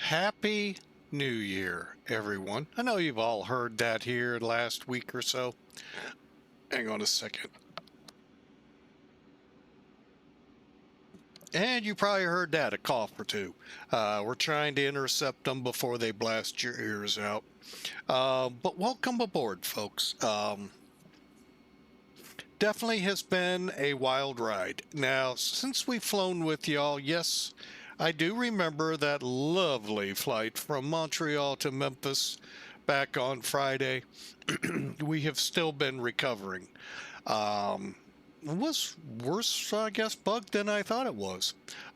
Happy New Year, everyone. I know you've all heard that here last week or so. Hang on a second. And you probably heard that, a cough or two. We're trying to intercept them before they blast your ears out. But welcome aboard, folks. Definitely has been a wild ride. Now, since we've flown with y'all, yes, I do remember that lovely flight from Montreal to Memphis back on Friday. We have still been recovering. It was worse, I guess, bugged than I thought it was.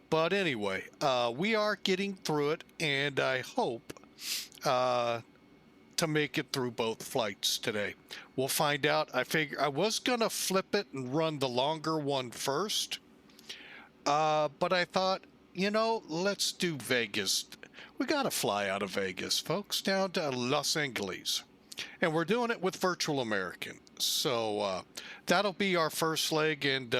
But anyway, we are getting through it, and I hope to make it through both flights today. We'll find out. I figure I was going to flip it and run the longer one first. But I thought, let's do Vegas. We got to fly out of Vegas, folks, down to Los Angeles. And we're doing it with Virtual American. So that'll be our first leg, and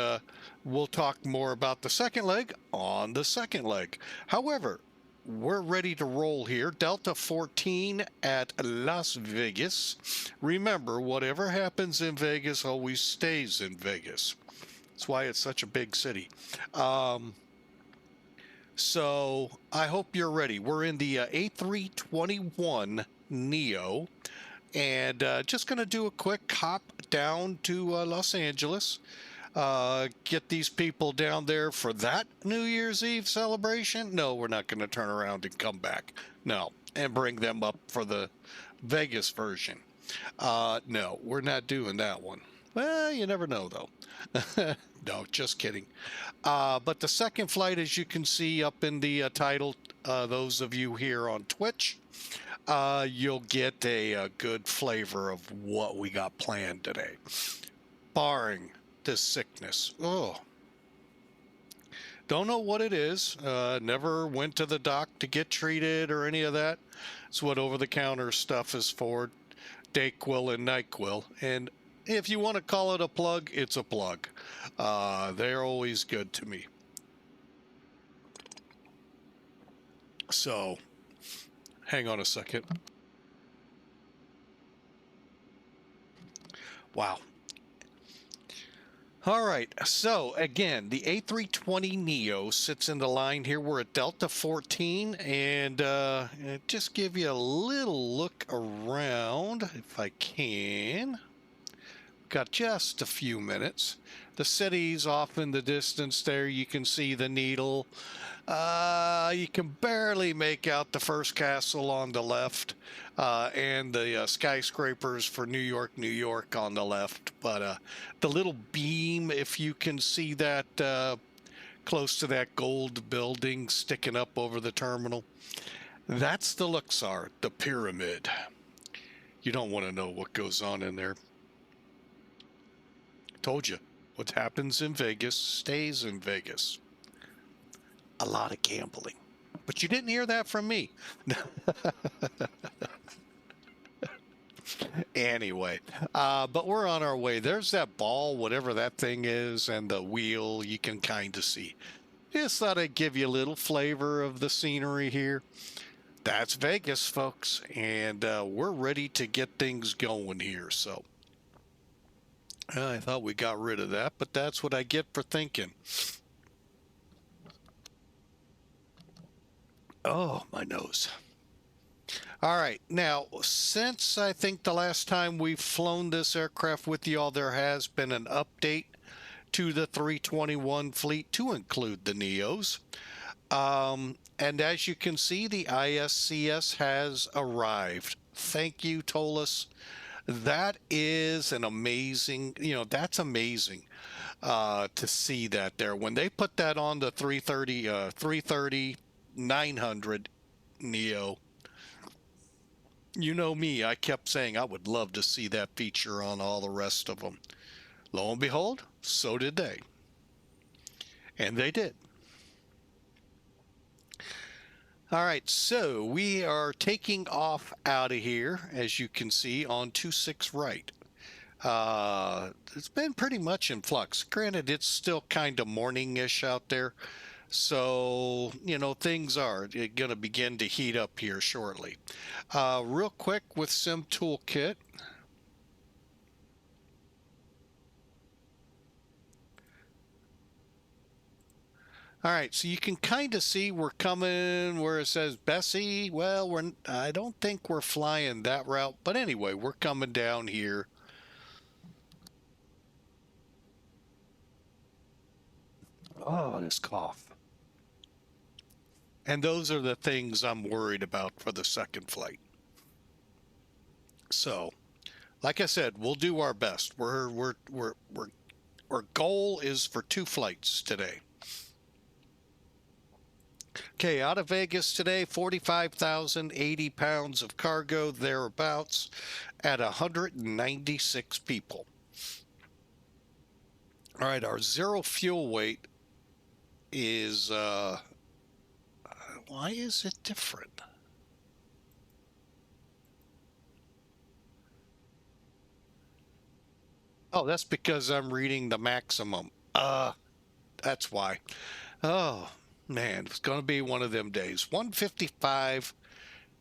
we'll talk more about the second leg on the second leg. However, we're ready to roll here. Delta 14 at Las Vegas. Remember, whatever happens in Vegas always stays in Vegas. That's why it's such a big city. So I hope you're ready. We're in the A321 Neo, and just going to do a quick hop down to Los Angeles. Get these people down there for that New Year's Eve celebration. No, we're not going to turn around and come back. No, and bring them up for the Vegas version. No, we're not doing that one. Well, you never know, though. No, just kidding. But the second flight, as you can see up in the title, those of you here on Twitch, you'll get a good flavor of what we got planned today. Barring this sickness. Oh. Don't know what it is. Never went to the doc to get treated or any of that. It's what over-the-counter stuff is for. Dayquil and NyQuil. And if you want to call it a plug, it's a plug. They're always good to me. So, hang on a second. Wow. All right, so again, the A320 Neo sits in the line here. We're at Delta 14, and just give you a little look around, if I can. Got just a few minutes. The city's off in the distance there. You can see the needle. You can barely make out the first castle on the left, and the skyscrapers for New York, New York on the left. But the little beam, if you can see that close to that gold building sticking up over the terminal, that's the Luxor, the pyramid. You don't want to know what goes on in there. Told you, what happens in Vegas stays in Vegas. A lot of gambling. But you didn't hear that from me. Anyway, but we're on our way. There's that ball, whatever that thing is, and the wheel you can kind of see. Just thought I'd give you a little flavor of the scenery here. That's Vegas, folks, and we're ready to get things going here. So I thought we got rid of that, but that's what I get for thinking. Oh, my nose. All right. Now, since I think the last time we've flown this aircraft with y'all, there has been an update to the 321 fleet to include the Neos. And as you can see, the ISCS has arrived. Thank you, Toliss. That is an amazing, that's amazing to see that there. When they put that on the 330-900 Neo, you know me, I kept saying I would love to see that feature on all the rest of them. Lo and behold, so did they. And they did. All right, so we are taking off out of here, as you can see, on 26 right. It's been pretty much in flux. Granted, it's still kind of morning-ish out there, So, you know, things are going to begin to heat up here shortly. Real quick with Sim Toolkit. All right, so you can kind of see we're coming where it says Bessie. Well, I don't think we're flying that route, but anyway, we're coming down here. Oh, this cough. And those are the things I'm worried about for the second flight. So, like I said, we'll do our best. Our goal is for 2 flights today. Okay, out of Vegas today, 45,080 pounds of cargo, thereabouts, at 196 people. All right, our zero fuel weight is, why is it different? Oh, that's because I'm reading the maximum. That's why. Oh, man, it's going to be one of them days. 155,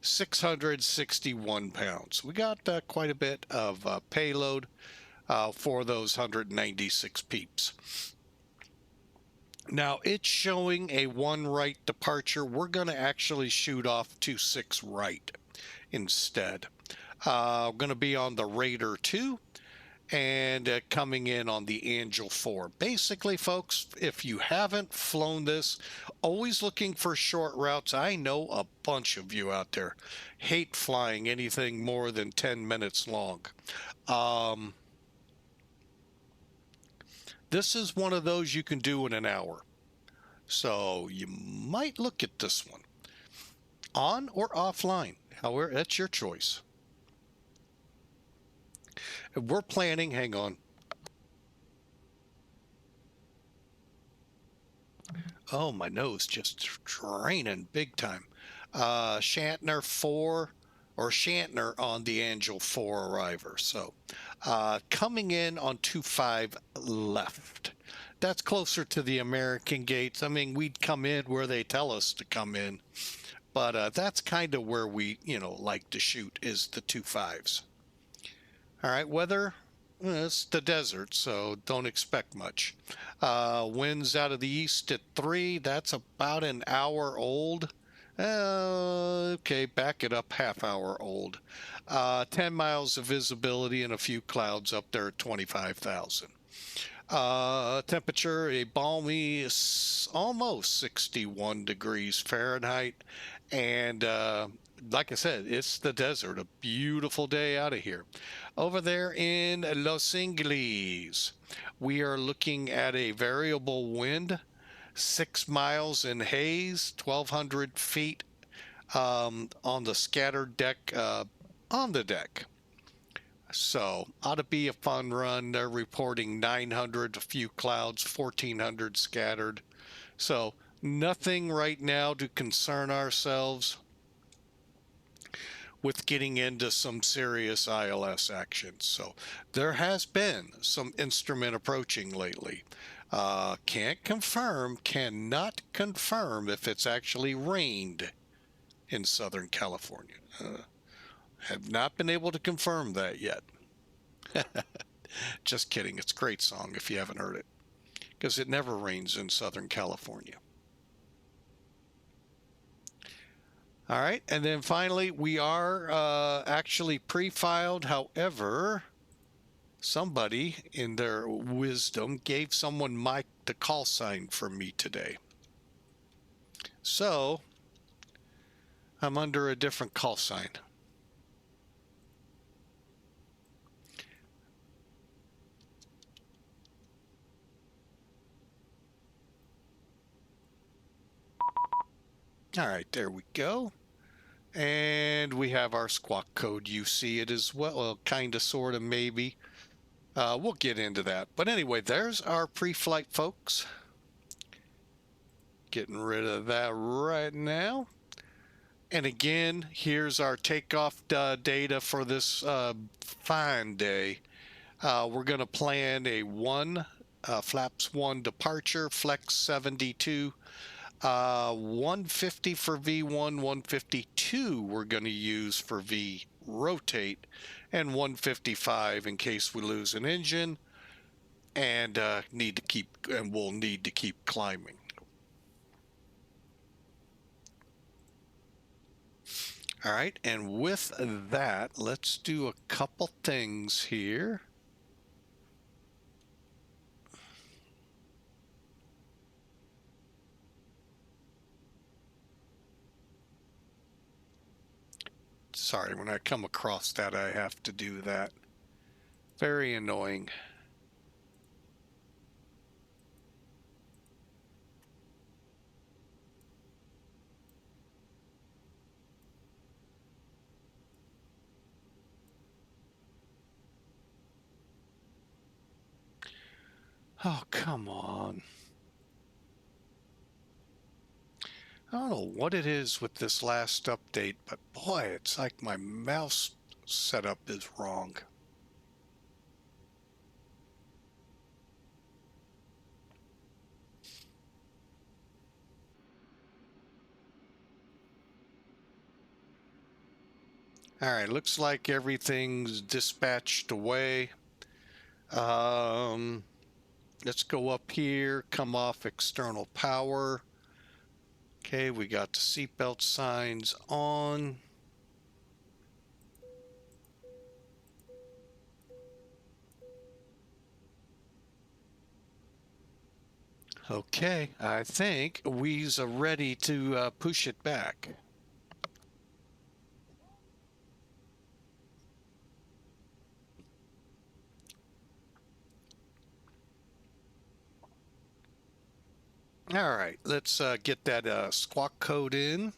661 pounds. We got quite a bit of payload for those 196 peeps. Now, it's showing a 1 right departure. We're going to actually shoot off to 6 right instead. We're going to be on the Raider 2 and coming in on the Angel 4. Basically, folks, if you haven't flown this, always looking for short routes. I know a bunch of you out there hate flying anything more than 10 minutes long. This is one of those you can do in an hour. So you might look at this one. On or offline. However, that's your choice. We're planning, hang on. Oh, my nose just draining big time. SHTNR 4 or SHTNR on the Angel 4 arriver. So coming in on 25 left. That's closer to the American gates. I mean, we'd come in where they tell us to come in. But that's kind of where we, like to shoot is the 25s. All right, weather, it's the desert, so don't expect much. Winds out of the east at 3. That's about an hour old. Okay, back it up, half hour old. 10 miles of visibility and a few clouds up there at 25,000. Temperature, a balmy, almost 61 degrees Fahrenheit. And like I said, it's the desert, a beautiful day out of here. Over there in Los Angeles, we are looking at a variable wind, 6 miles in haze, 1,200 feet on the scattered deck, on the deck. So ought to be a fun run. They're reporting 900, a few clouds, 1,400 scattered. So nothing right now to concern ourselves with getting into some serious ILS action. So there has been some instrument approaching lately. Can't confirm, cannot confirm if it's actually rained in Southern California. Have not been able to confirm that yet. Just kidding. It's a great song if you haven't heard it, because it never rains in Southern California. All right, and then finally, we are actually pre-filed. However, somebody in their wisdom gave someone the call sign for me today. So I'm under a different call sign. All right, there we go. And we have our squawk code. You see it as well, kind of, sort of, maybe. We'll get into that. But anyway, there's our pre-flight, folks. Getting rid of that right now. And again, here's our takeoff data for this fine day. We're going to plan a flaps 1 departure, flex 72, 150 for V1, 152 we're going to use for V rotate, and 155 in case we lose an engine and we'll need to keep climbing. All right, and with that, let's do a couple things here. Sorry, when I come across that, I have to do that. Very annoying. Oh, come on. I don't know what it is with this last update, but boy, it's like my mouse setup is wrong. All right, looks like everything's dispatched away. Let's go up here, come off external power. Okay, we got the seatbelt signs on. Okay, I think we's ready to push it back. All right, let's get that squawk code in.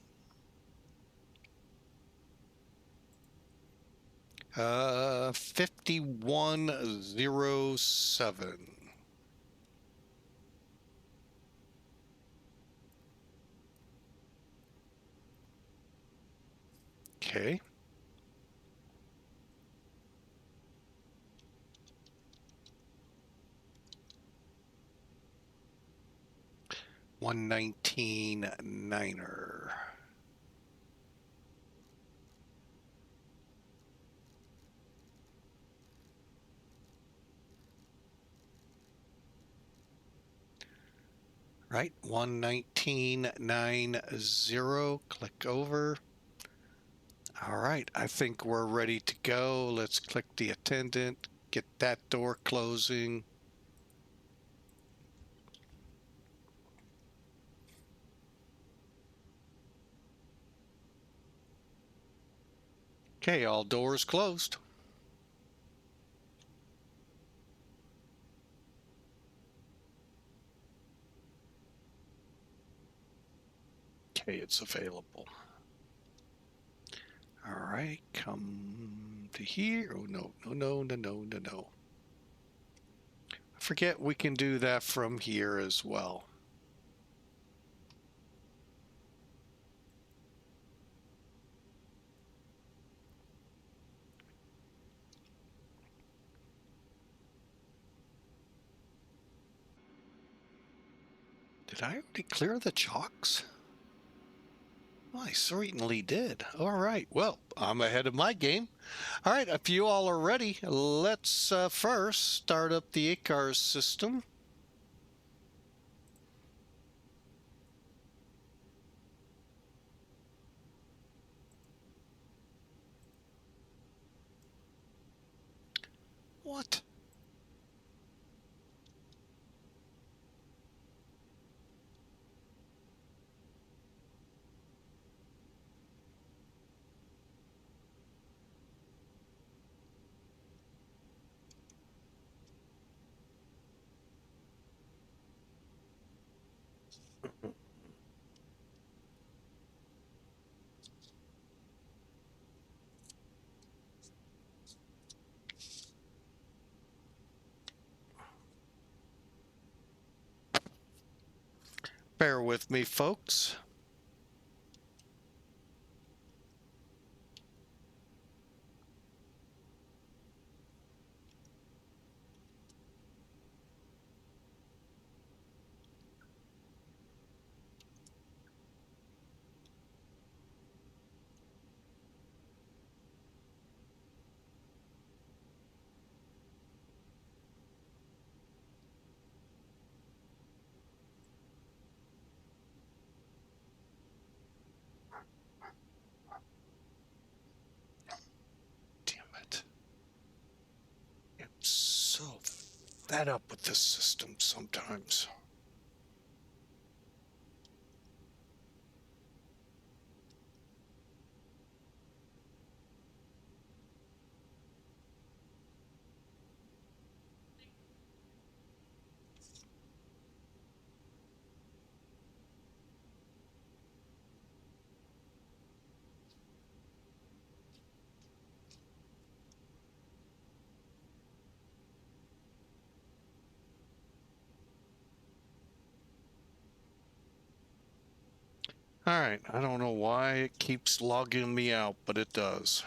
5107. Okay. $119.9er. Right, 119.90. Click over. All right, I think we're ready to go. Let's click the attendant, get that door closing. Okay, all doors closed. Okay, it's available. All right, come to here. Oh, no. I forget we can do that from here as well. Did I already clear the chalks? Well, I certainly did. All right. Well, I'm ahead of my game. All right. If you all are ready, let's first start up the ACARS system. What? Bear with me, folks. that up with this system sometimes. All right, I don't know why it keeps logging me out, but it does.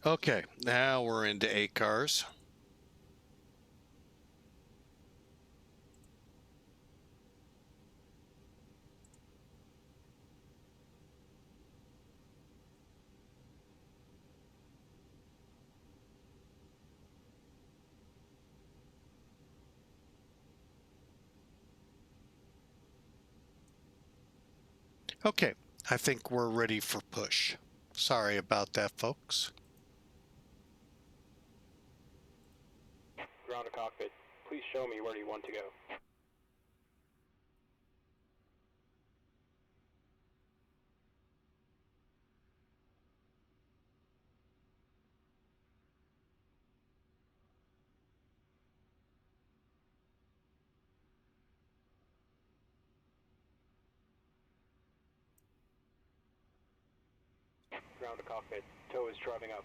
Okay, now we're into ACARS. Okay, I think we're ready for push. Sorry about that, folks. Ground to cockpit. Please show me where you want to go. Ground to cockpit. Tow is driving up.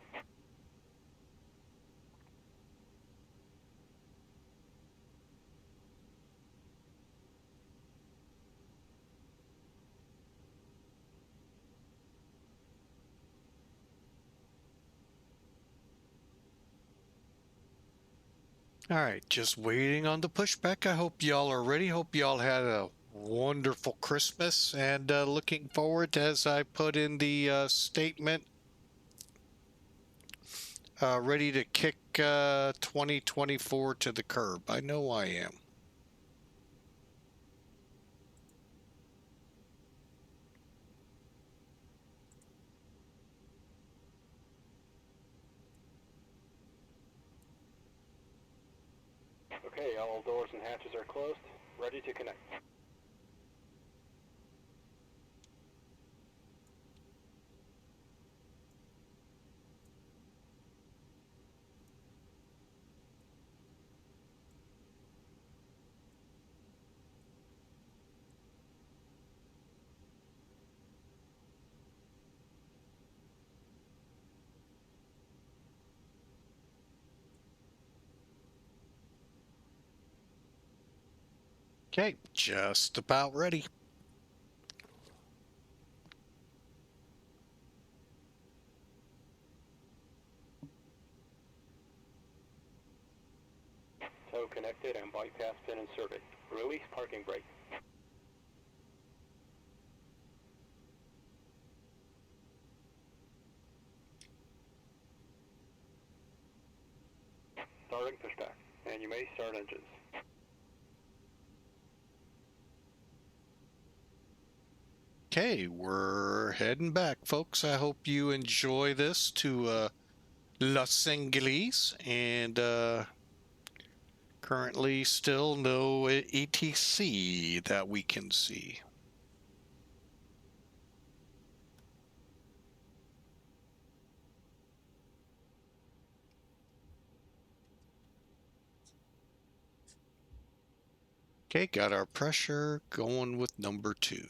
All right, just waiting on the pushback. I hope y'all are ready. Hope y'all had a wonderful Christmas, and looking forward, as I put in the statement, ready to kick 2024 to the curb. I know I am. Okay, all doors and hatches are closed. Ready to connect. Okay, just about ready. Tow connected and bypass pin inserted. Release parking brake. Starting pushback. And you may start engines. Okay, we're heading back, folks. I hope you enjoy this to Los Angeles, and currently still no ETC that we can see. Okay, got our pressure going with number 2.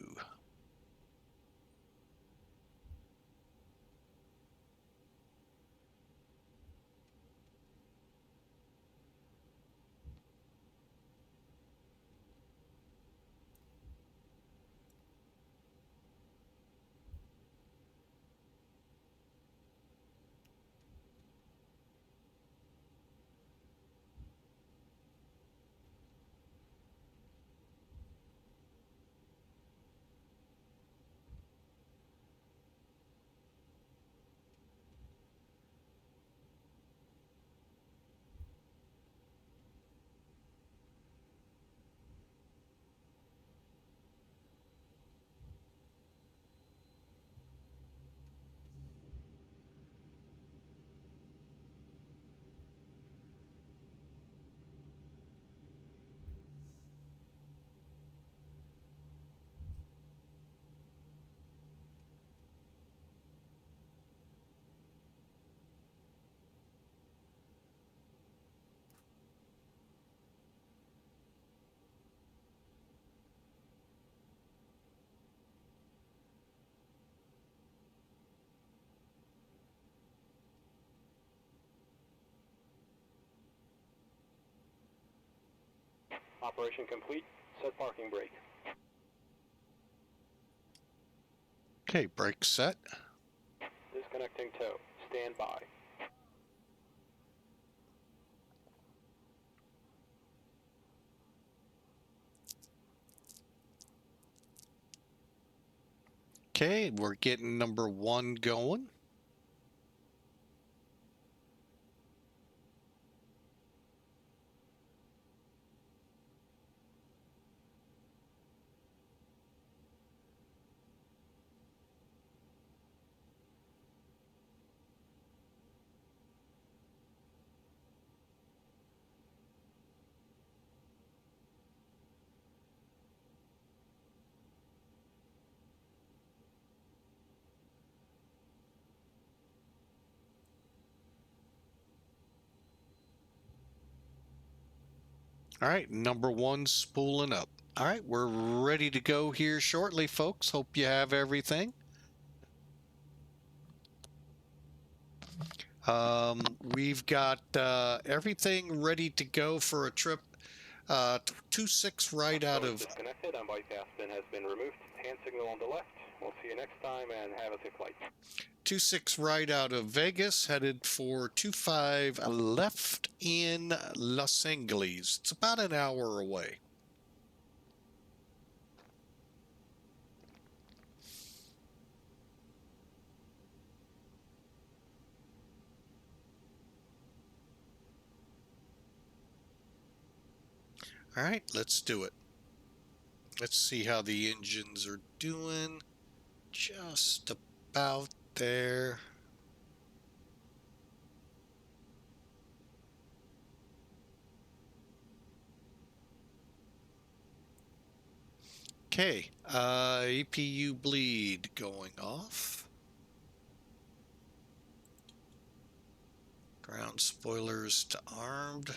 Operation complete. Set parking brake. Okay, brake set. Disconnecting tow. Stand by. Okay, we're getting number 1 going. All right, number 1 spooling up. All right, we're ready to go here shortly, folks. Hope you have everything. We've got everything ready to go for a trip. 26 right out of... Disconnected and bypass pin has been removed. Hand signal on the left. We'll see you next time and have a safe flight. 26 right out of Vegas, headed for 25 left in Los Angeles. It's about an hour away. All right, let's do it. Let's see how the engines are doing. Just about there. Okay, APU bleed going off. Ground spoilers to armed.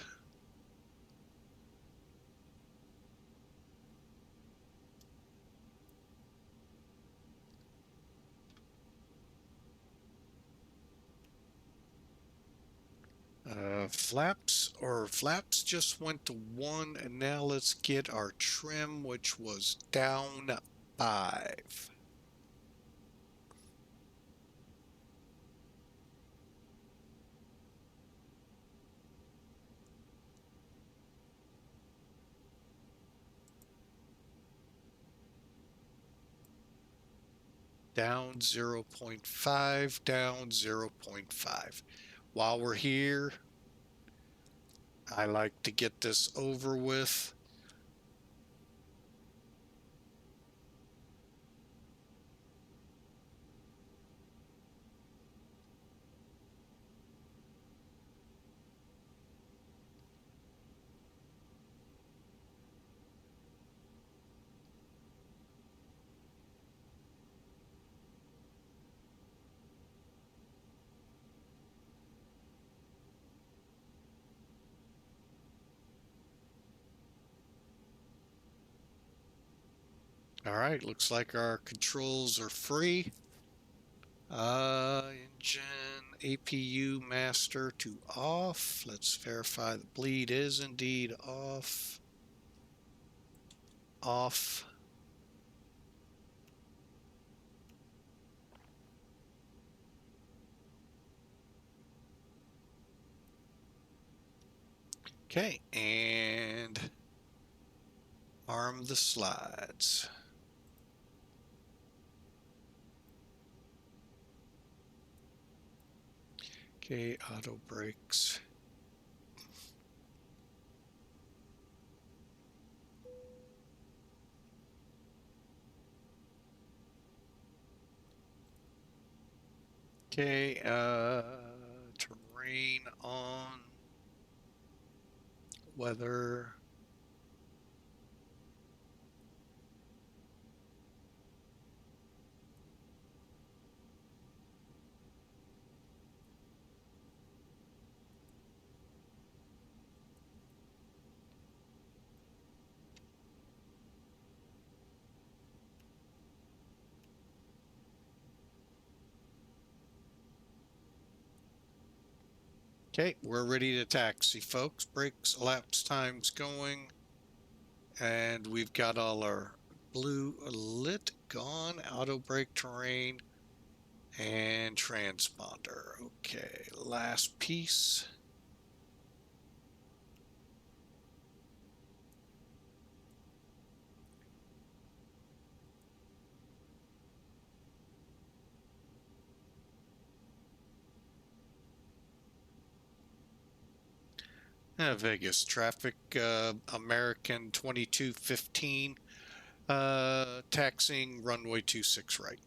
Flaps just went to 1, and now let's get our trim, which was down 5. Down 0.5, down 0.5. While we're here, I like to get this over with. All right, looks like our controls are free. Engine APU master to off. Let's verify the bleed is indeed off. Off. Okay, and arm the slides. Okay, auto brakes. Okay, terrain on. Weather. Okay, we're ready to taxi, folks. Brakes, elapsed times going. And we've got all our blue lit, gone, auto brake, terrain, and transponder. Okay, last piece. Vegas traffic, American 2215, taxiing runway 26 right.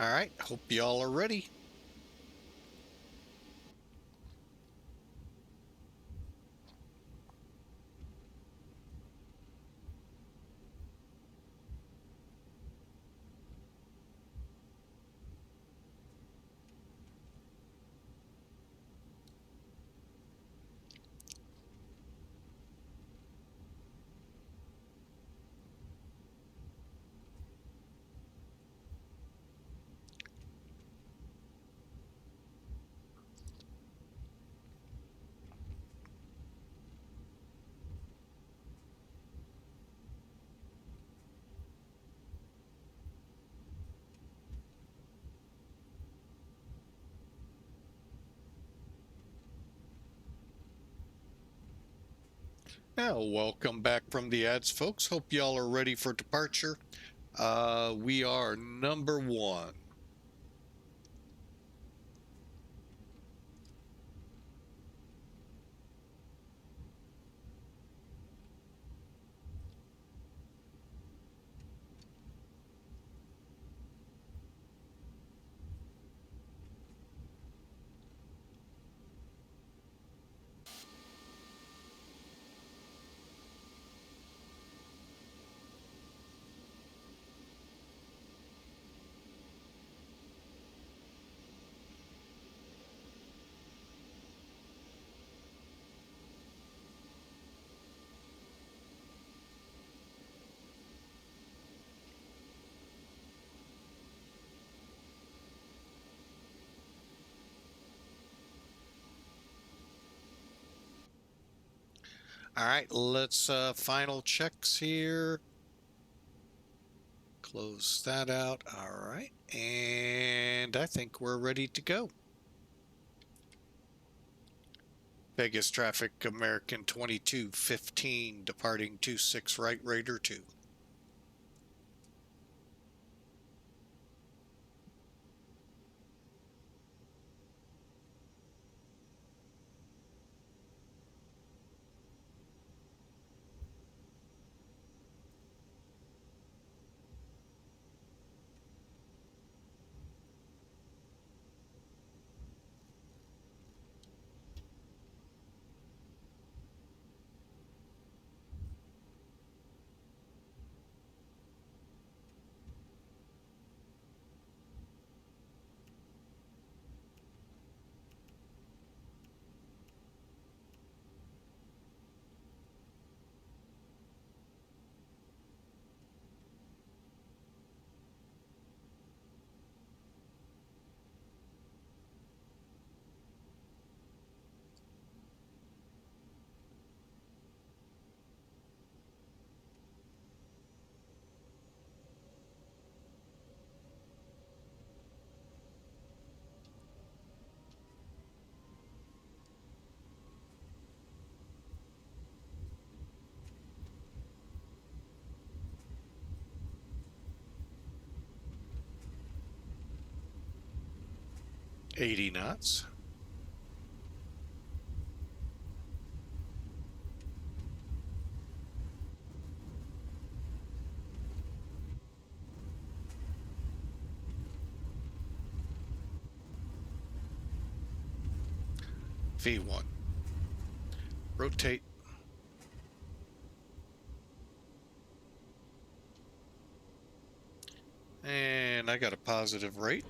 All right, hope y'all are ready. Now, welcome back from the ads, folks. Hope y'all are ready for departure. We are number 1. All right, let's final checks here. Close that out. All right, and I think we're ready to go. Vegas traffic, American 2215, departing 26 right, Raider 2. 80 knots. V1. Rotate. And I got a positive rate.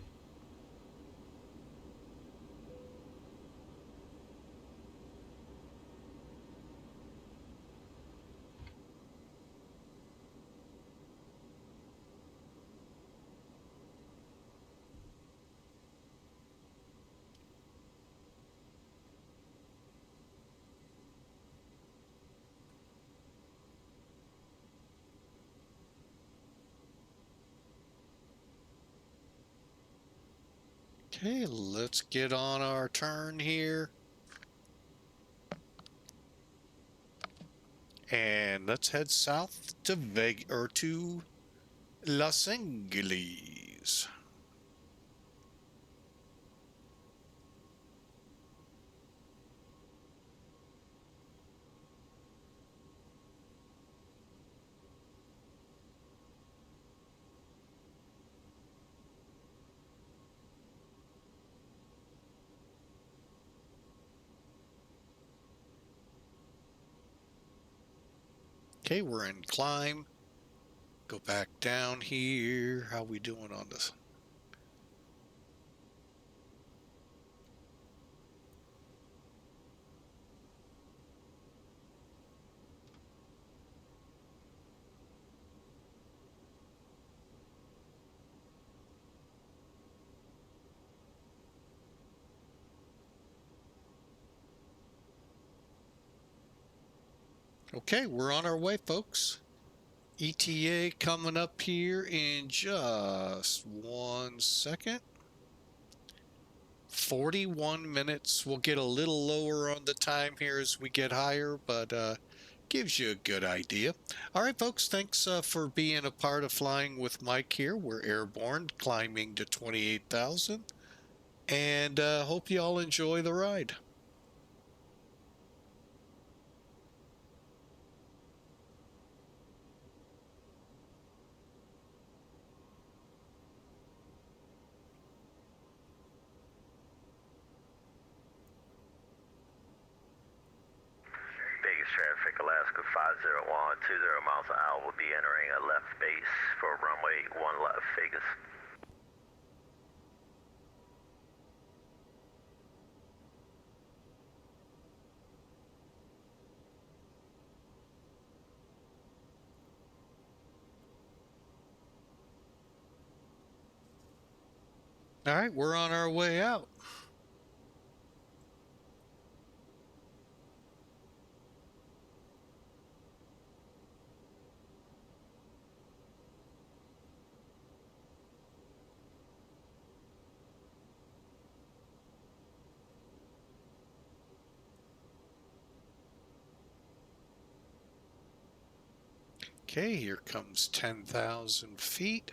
Okay, let's get on our turn here. And let's head south to to Los Angeles. Okay, we're in climb. Go back down here. How we doing on this? Okay, we're on our way, folks. ETA coming up here in just 1 second. 41 minutes. We'll get a little lower on the time here as we get higher, but gives you a good idea. All right, folks, thanks for being a part of Flying with Mike here. We're airborne, climbing to 28,000, and hope you all enjoy the ride. Vegas traffic, Alaska 50120 miles an hour will be entering a left base for runway 1 left, Vegas. All right, we're on our way out. Okay, here comes 10,000 feet.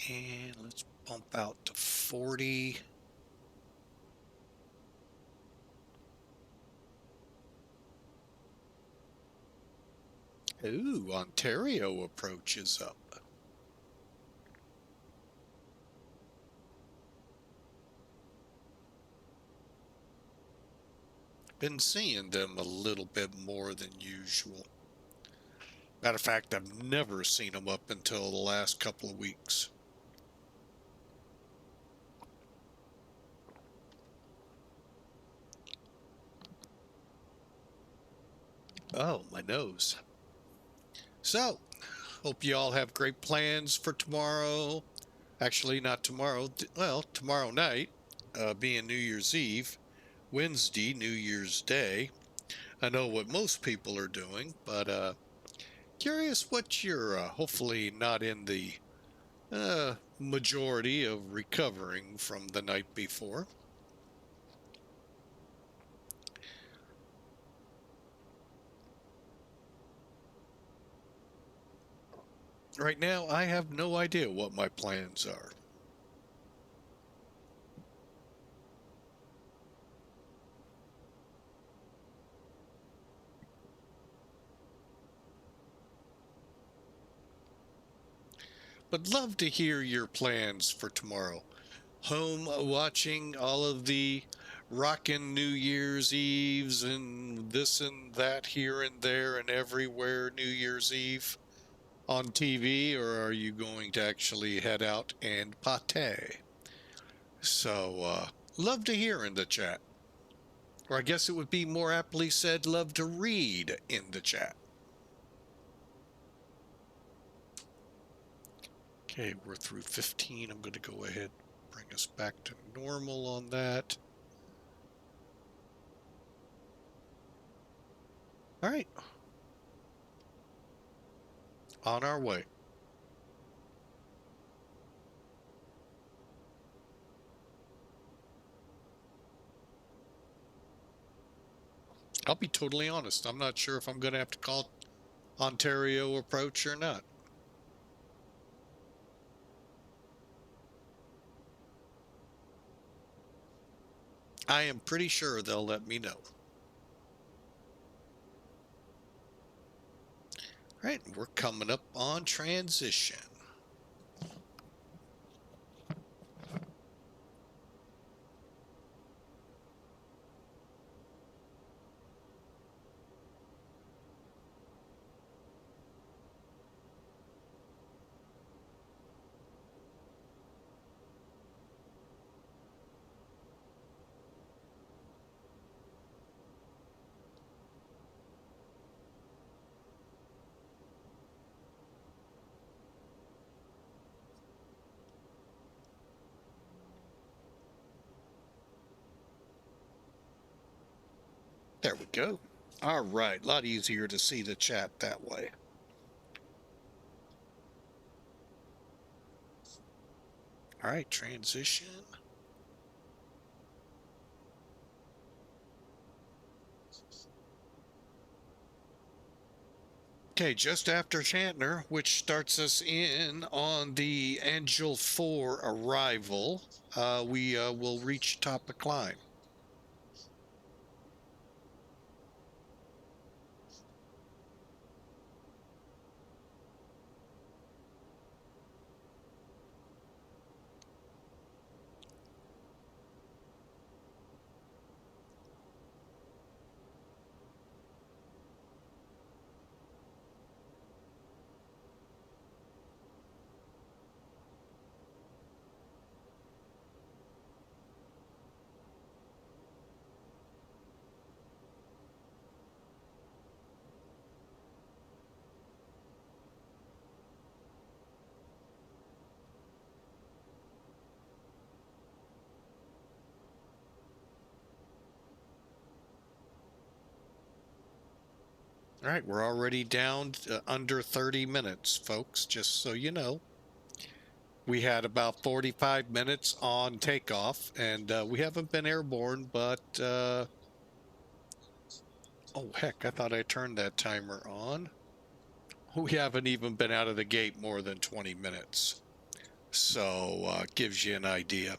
And let's bump out to 40. Ooh, Ontario approaches up. Been seeing them a little bit more than usual. Matter of fact, I've never seen them up until the last couple of weeks. Oh, my nose. So, hope you all have great plans for tomorrow. Actually, not tomorrow. Well, tomorrow night, being New Year's Eve. Wednesday, New Year's Day. I know what most people are doing, but curious what you're hopefully not in the majority of recovering from the night before. Right now, I have no idea what my plans are. But love to hear your plans for tomorrow. Home watching all of the rockin' New Year's Eves and this and that here and there and everywhere New Year's Eve on TV, or are you going to actually head out and pate? So, love to hear in the chat. Or I guess it would be more aptly said, love to read in the chat. Okay, we're through 15. I'm going to go ahead and bring us back to normal on that. All right. On our way. I'll be totally honest. I'm not sure if I'm going to have to call Ontario approach or not. I am pretty sure they'll let me know. All right, we're coming up on transition. There we go. All right, a lot easier to see the chat that way. All right, transition. Okay, just after SHTNR, which starts us in on the Angel 4 arrival, we will reach top of climb. All right, we're already down to under 30 minutes, folks, just so you know. We had about 45 minutes on takeoff, and we haven't been airborne, but... oh, heck, I thought I turned that timer on. We haven't even been out of the gate more than 20 minutes. So, gives you an idea.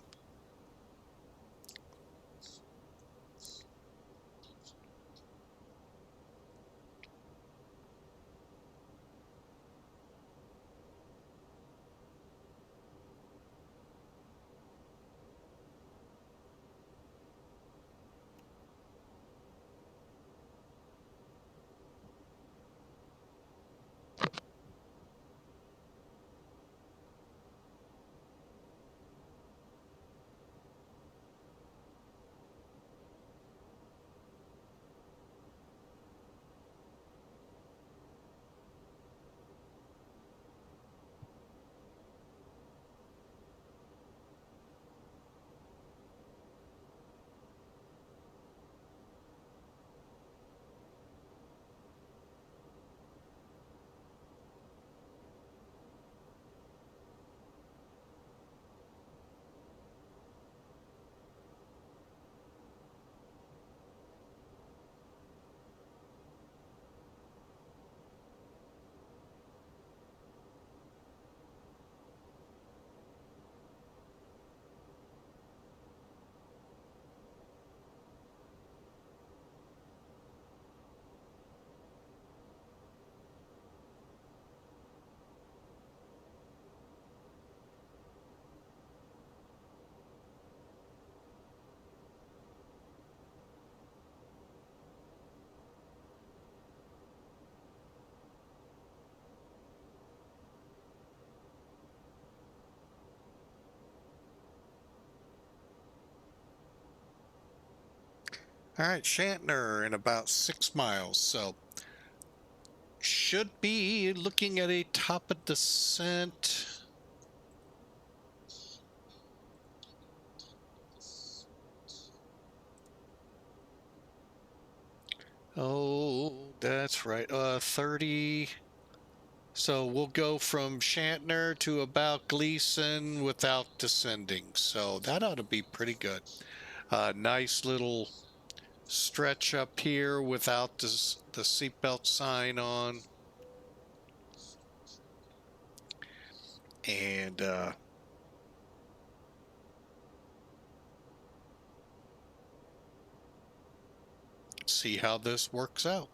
All right, SHTNR in about 6 miles, so should be looking at a top of descent. Oh, that's right. 30. So we'll go from SHTNR to about Gleason without descending. So that ought to be pretty good. Nice little stretch up here without the seatbelt sign on. And see how this works out.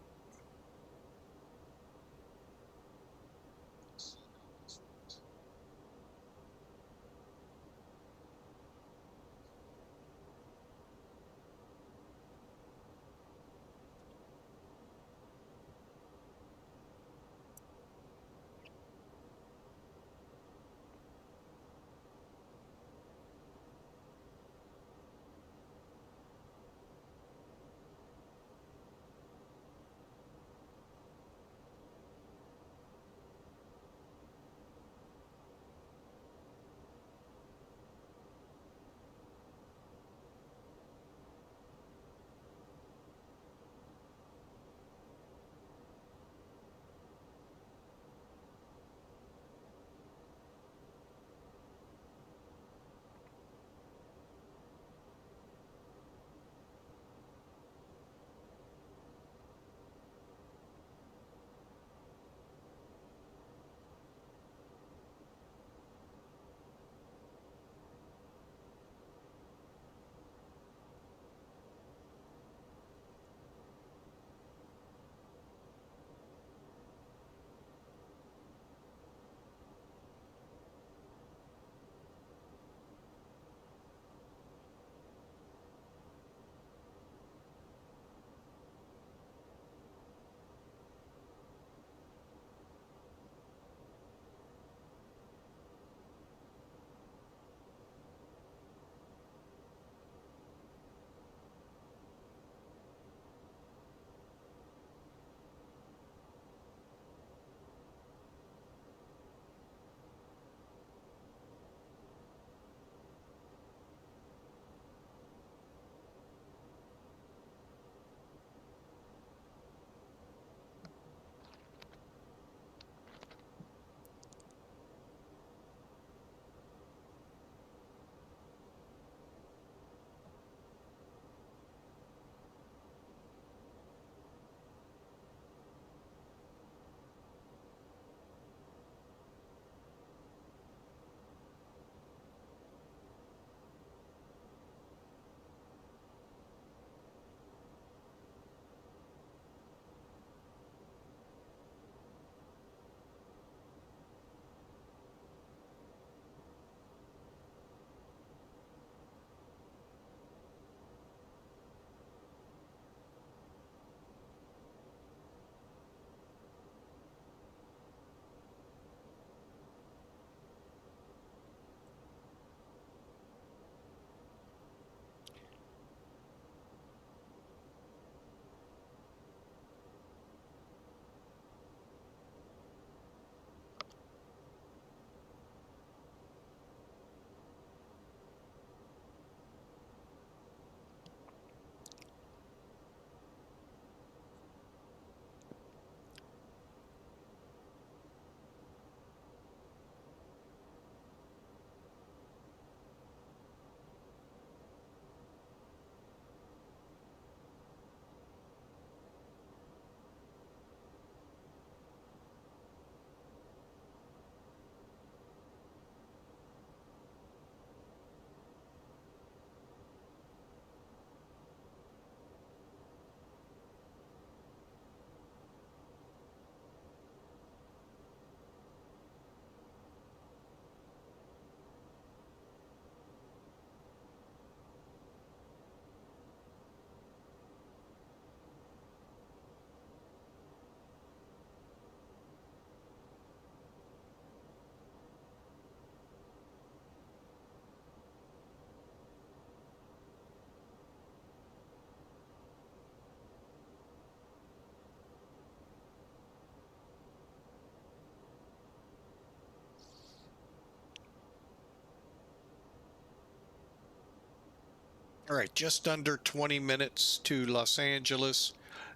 All right, just under 20 minutes to Los Angeles.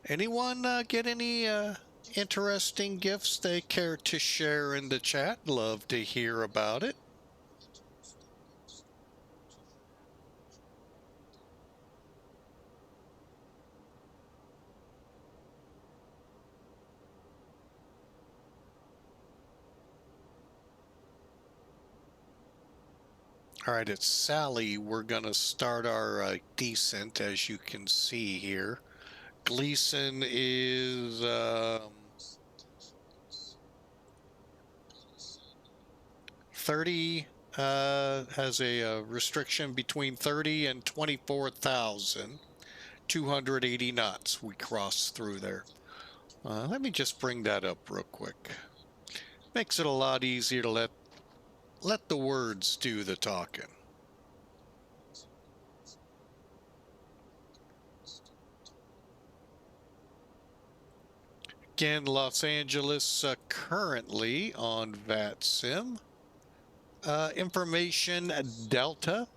Anyone get any interesting gifts they care to share in the chat? Love to hear about it. All right, it's Sally. We're going to start our descent, as you can see here. Gleason is 30, has a restriction between 30 and 24,280 knots. We cross through there. Let me just bring that up real quick. Makes it a lot easier to let the words do the talking. Again, Los Angeles currently on VATSIM. Information Delta.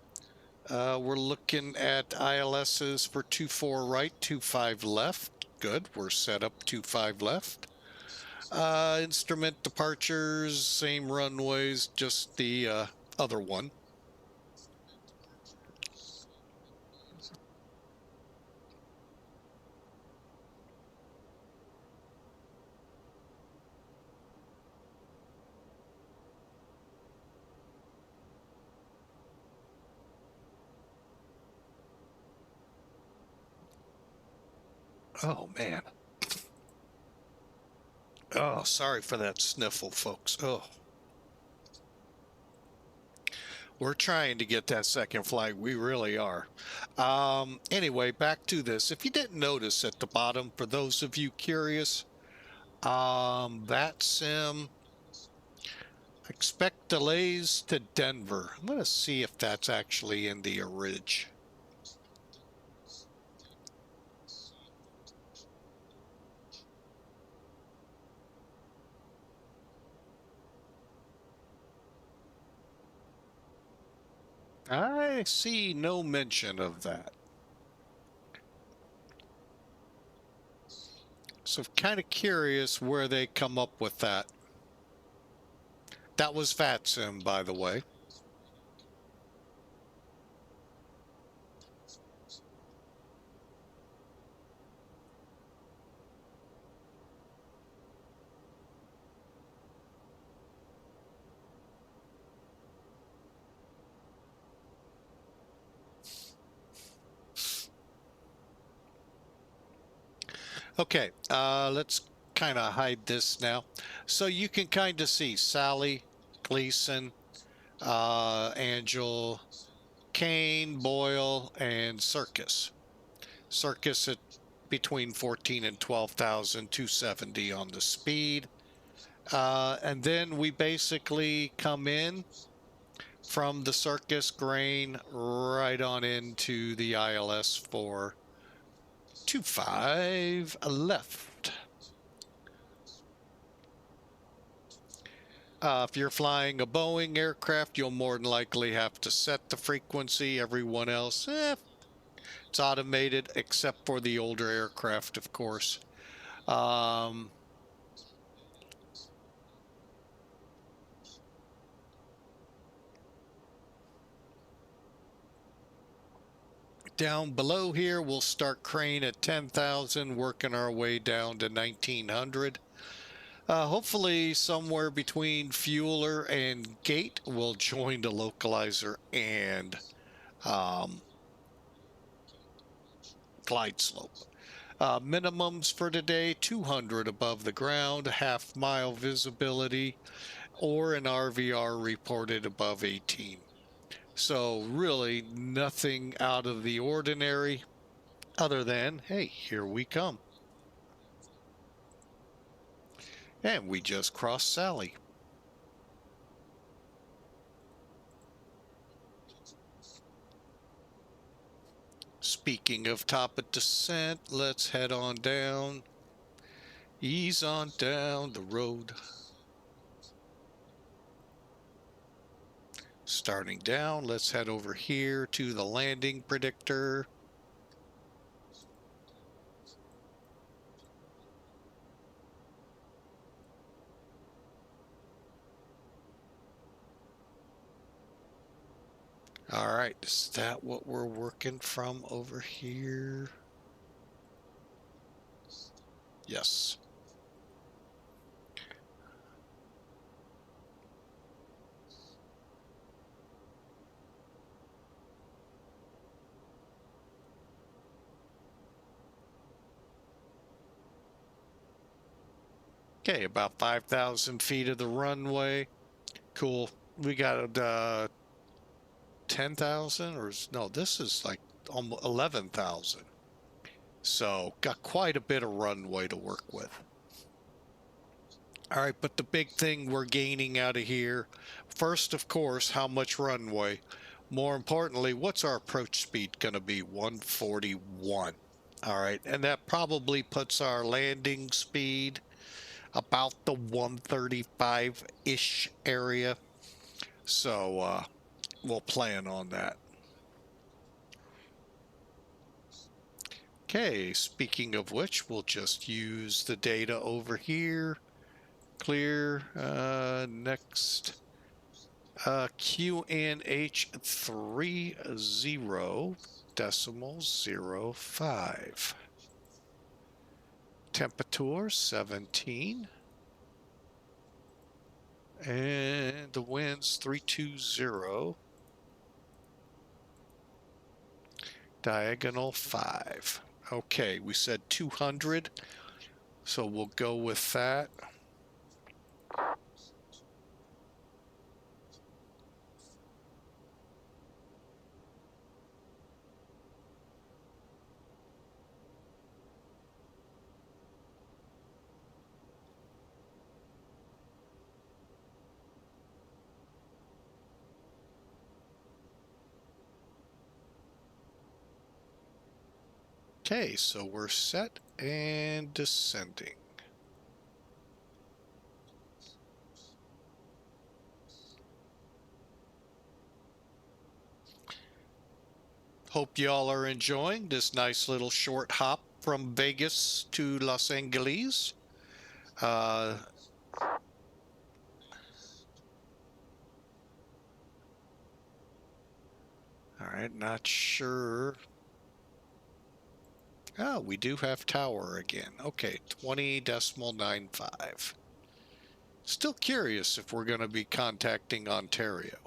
We're looking at ILSs for 24 right, 25 left. Good, we're set up 25 left. Instrument departures, same runways, just the other one. Oh, man. Oh, sorry for that sniffle, folks. Oh. We're trying to get that second flight. We really are. Anyway, back to this. If you didn't notice at the bottom, for those of you curious, VATSIM, expect delays to Denver. I'm going to see if that's actually in the orig. I see no mention of that. So kind of curious where they come up with that. That was VATSIM, by the way. Okay, let's kind of hide this now. So you can kind of see Sally, Gleason, Angel, Kane, Boyle, and Circus. Circus at between 14 and 12,270 on the speed. And then we basically come in from the Circus grain right on into the ILS for 25 left. If you're flying a Boeing aircraft, you'll more than likely have to set the frequency. Everyone else, it's automated, except for the older aircraft, of course. Down below here, we'll start crane at 10,000, working our way down to 1900. Hopefully somewhere between fueler and gate, we'll join the localizer and glide slope. Minimums for today, 200 above the ground, half-mile visibility, or an RVR reported above 18. So really nothing out of the ordinary other than, hey, here we come. And we just crossed Sally. Speaking of top of descent, let's head on down. Ease on down the road. Starting down, let's head over here to the landing predictor. All right, is that what we're working from over here? Yes. Okay, about 5,000 feet of the runway. Cool. We got 10,000 or no, this is like almost 11,000. So got quite a bit of runway to work with. All right, but the big thing we're gaining out of here, first, of course, how much runway? More importantly, what's our approach speed going to be? 141. All right, and that probably puts our landing speed about the 135-ish area. So we'll plan on that. Okay, speaking of which, we'll just use the data over here. Clear. Next. QNH30.05. Temperature 17. And the wind's 320. Diagonal 5. Okay, we said 200. So we'll go with that. Okay, so we're set and descending. Hope y'all are enjoying this nice little short hop from Vegas to Los Angeles. All right, not sure. Oh, we do have tower again. Okay, 20.95. Still curious if we're going to be contacting Ontario.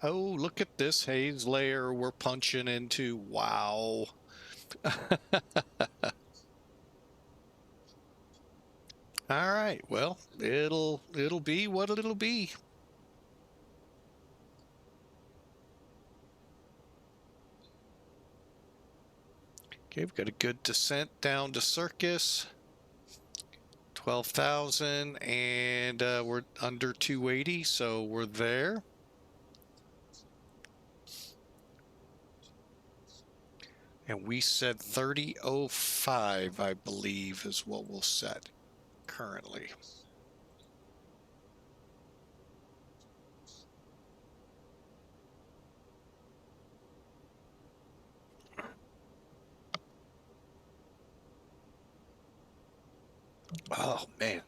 Oh, look at this haze layer we're punching into. Wow. All right. Well, it'll be what it'll be. Okay, we've got a good descent down to Circus. 12,000 and we're under 280, so we're there. And we said 30.05, I believe, is what we'll set currently. Oh, man.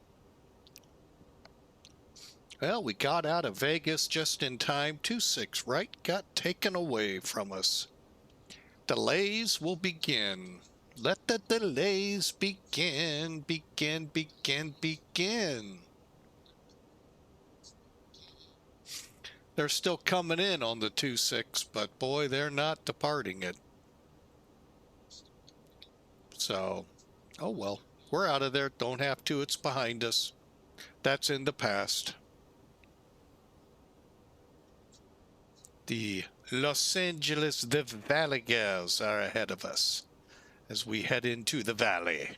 Well, we got out of Vegas just in time. 26, right? Got taken away from us. Delays will begin. Let the delays begin, begin, begin, begin. They're still coming in on the 26, but boy, they're not departing it. So, oh well, we're out of there. Don't have to. It's behind us. That's in the past. The Los Angeles, the Valley Gals are ahead of us as we head into the valley.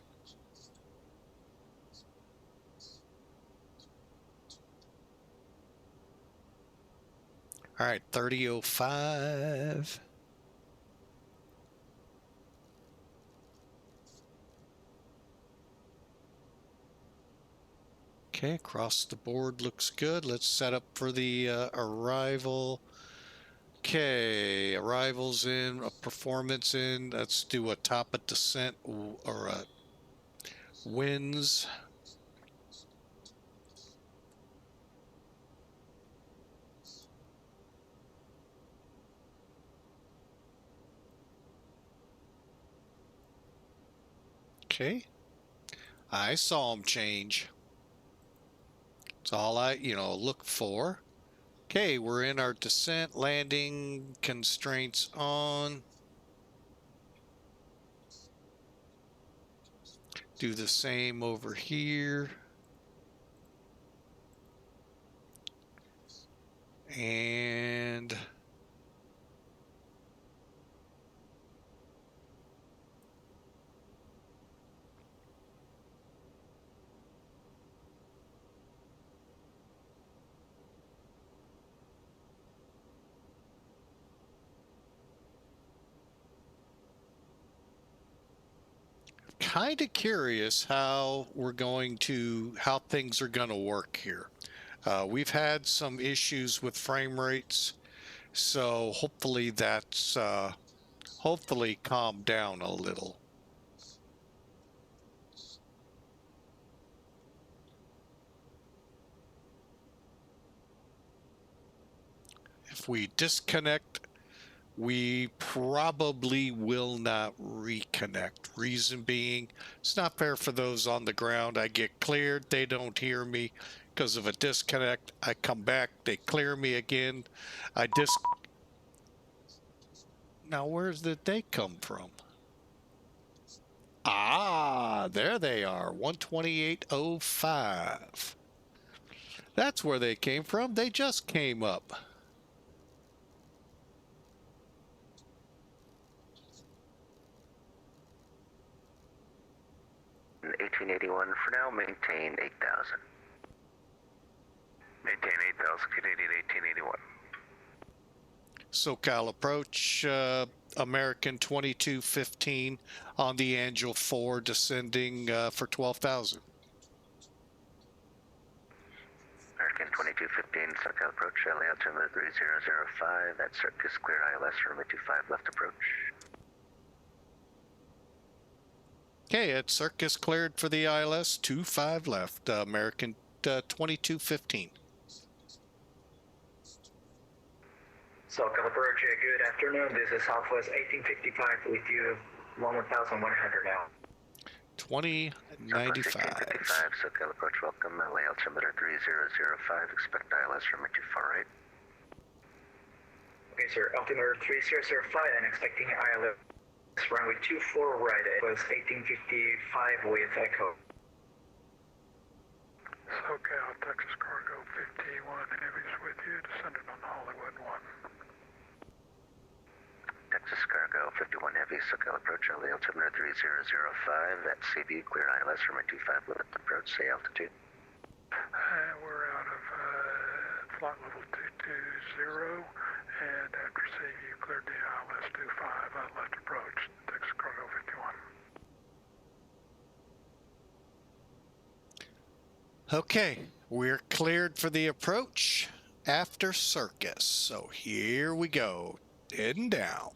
All right, 30:05. Okay, across the board looks good. Let's set up for the arrival. Okay, arrivals in, a performance in. Let's do a top of descent or a winds. Okay, I saw them change. That's all I, look for. Okay, we're in our descent, landing constraints on. Do the same over here. And kind of curious how things are going to work here. We've had some issues with frame rates, so hopefully that's hopefully calmed down a little. If we disconnect, we probably will not reconnect. Reason being, it's not fair for those on the ground. I get cleared, they don't hear me because of a disconnect. I come back, they clear me again. Now where's did they come from? Ah, there they are, 128.05. That's where they came from. They just came up. $18.81 for now, maintain 8,000. Maintain 8,000, Canadian 1881. SoCal approach, American 2215 on the Angel 4 descending for 12,000. American 2215, SoCal approach, LA altimeter 3005, that circus clear ILS, runway 25 left approach. Okay, it's circus cleared for the ILS, 25 left, American 2215. SoCal approach, good afternoon. This is Southwest 1855 with you, 1100 now. 2095. 1855, SoCal approach, welcome, LA altimeter 3005, expect ILS, runway 24 right. Okay, sir, altimeter 3005 and expecting ILS, runway 24 right. It was 1855 with echo. SoCal, Texas Cargo 51 Heavies with you, descending on Hollywood 1. Texas Cargo 51 Heavy, SoCal approach, LA altimeter 3005, that's CB, clear ILS, runway 25 left approach, say altitude. We're out of flight level 220, and after CU cleared the ILS 25, left approach, Texas Cargo 51. Okay, we're cleared for the approach after circus. So here we go, heading down.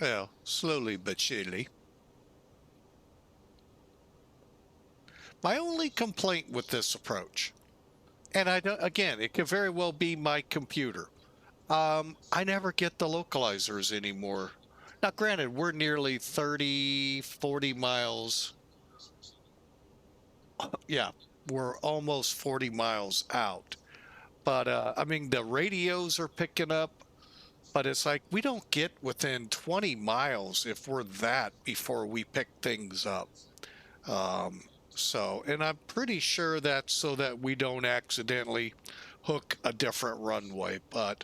Well, slowly but surely. My only complaint with this approach, and again, it could very well be my computer. I never get the localizers anymore. Now, granted, we're nearly 30, 40 miles. Yeah, we're almost 40 miles out. But I mean, the radios are picking up, but it's like we don't get within 20 miles if we're that before we pick things up. So, and I'm pretty sure that's so that we don't accidentally hook a different runway, but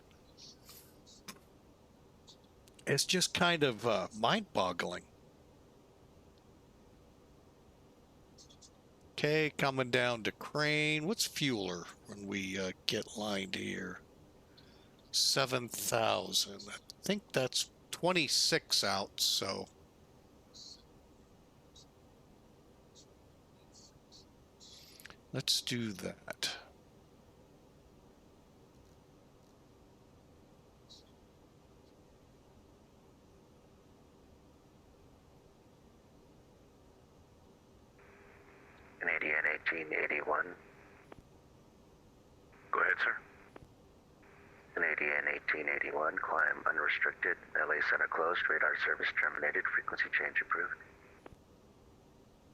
it's just kind of mind-boggling. Okay, coming down to Crane. What's fueler when we get lined here? 7,000. I think that's 26 out, so let's do that. Canadian 1881. Go ahead, sir. Canadian 1881, climb unrestricted. LA Center closed. Radar service terminated. Frequency change approved.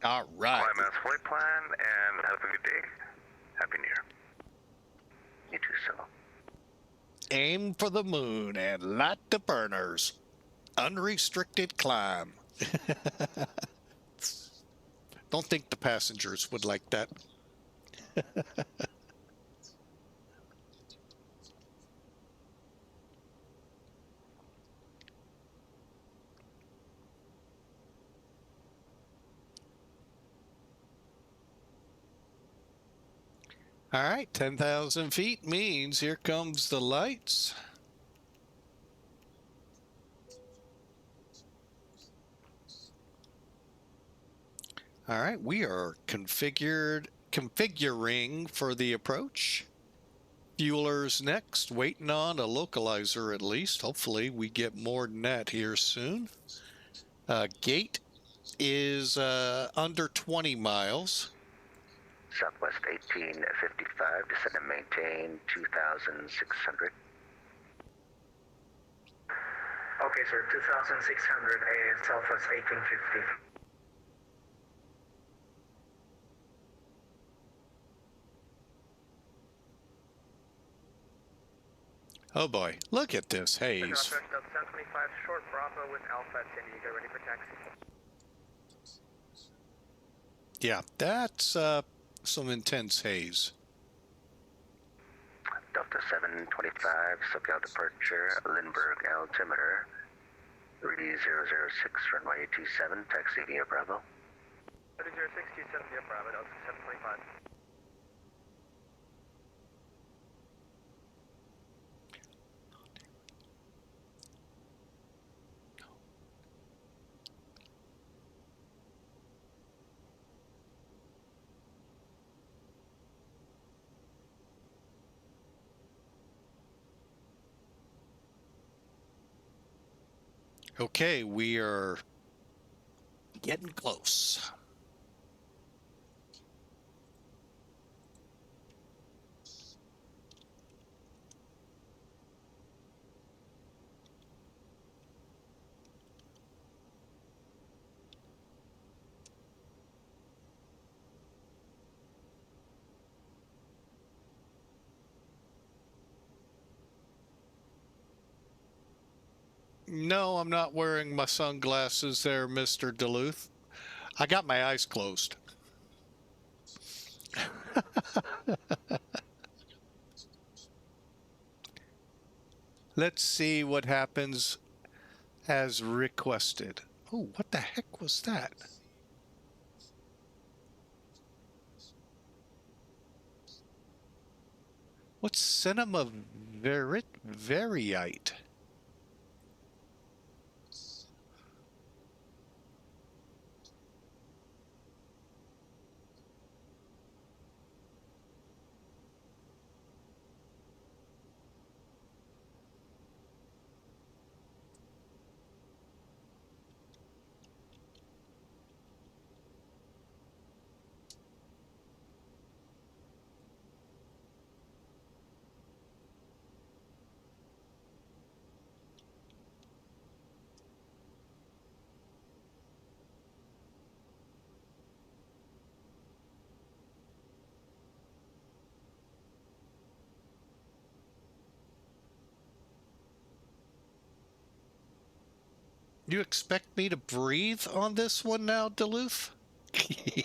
All right. Climb as flight plan, and have a good day. Happy New Year. You too, so. Aim for the moon and light the burners. Unrestricted climb. Don't think the passengers would like that. All right, 10,000 feet means here comes the lights. All right, we are configuring for the approach. Fueler's next, waiting on a localizer at least. Hopefully we get more than that here soon. Gate is under 20 miles. Southwest 1855, descend and maintain 2,600. Okay, sir, 2,600 and Southwest 1850. Oh boy, look at this haze. Delta 1025 short Bravo with Alpha at San Diego, ready for taxi. Yeah, that's some intense haze. Delta 725, SoCal departure, Lindbergh altimeter, 3006, runway 27, taxi via Bravo. 3062 via Bravo, Delta 725. Okay, we are getting close. No, I'm not wearing my sunglasses there, Mr. Duluth. I got my eyes closed. Let's see what happens as requested. Oh, what the heck was that? What's cinema variite? You expect me to breathe on this one now, Duluth? I'm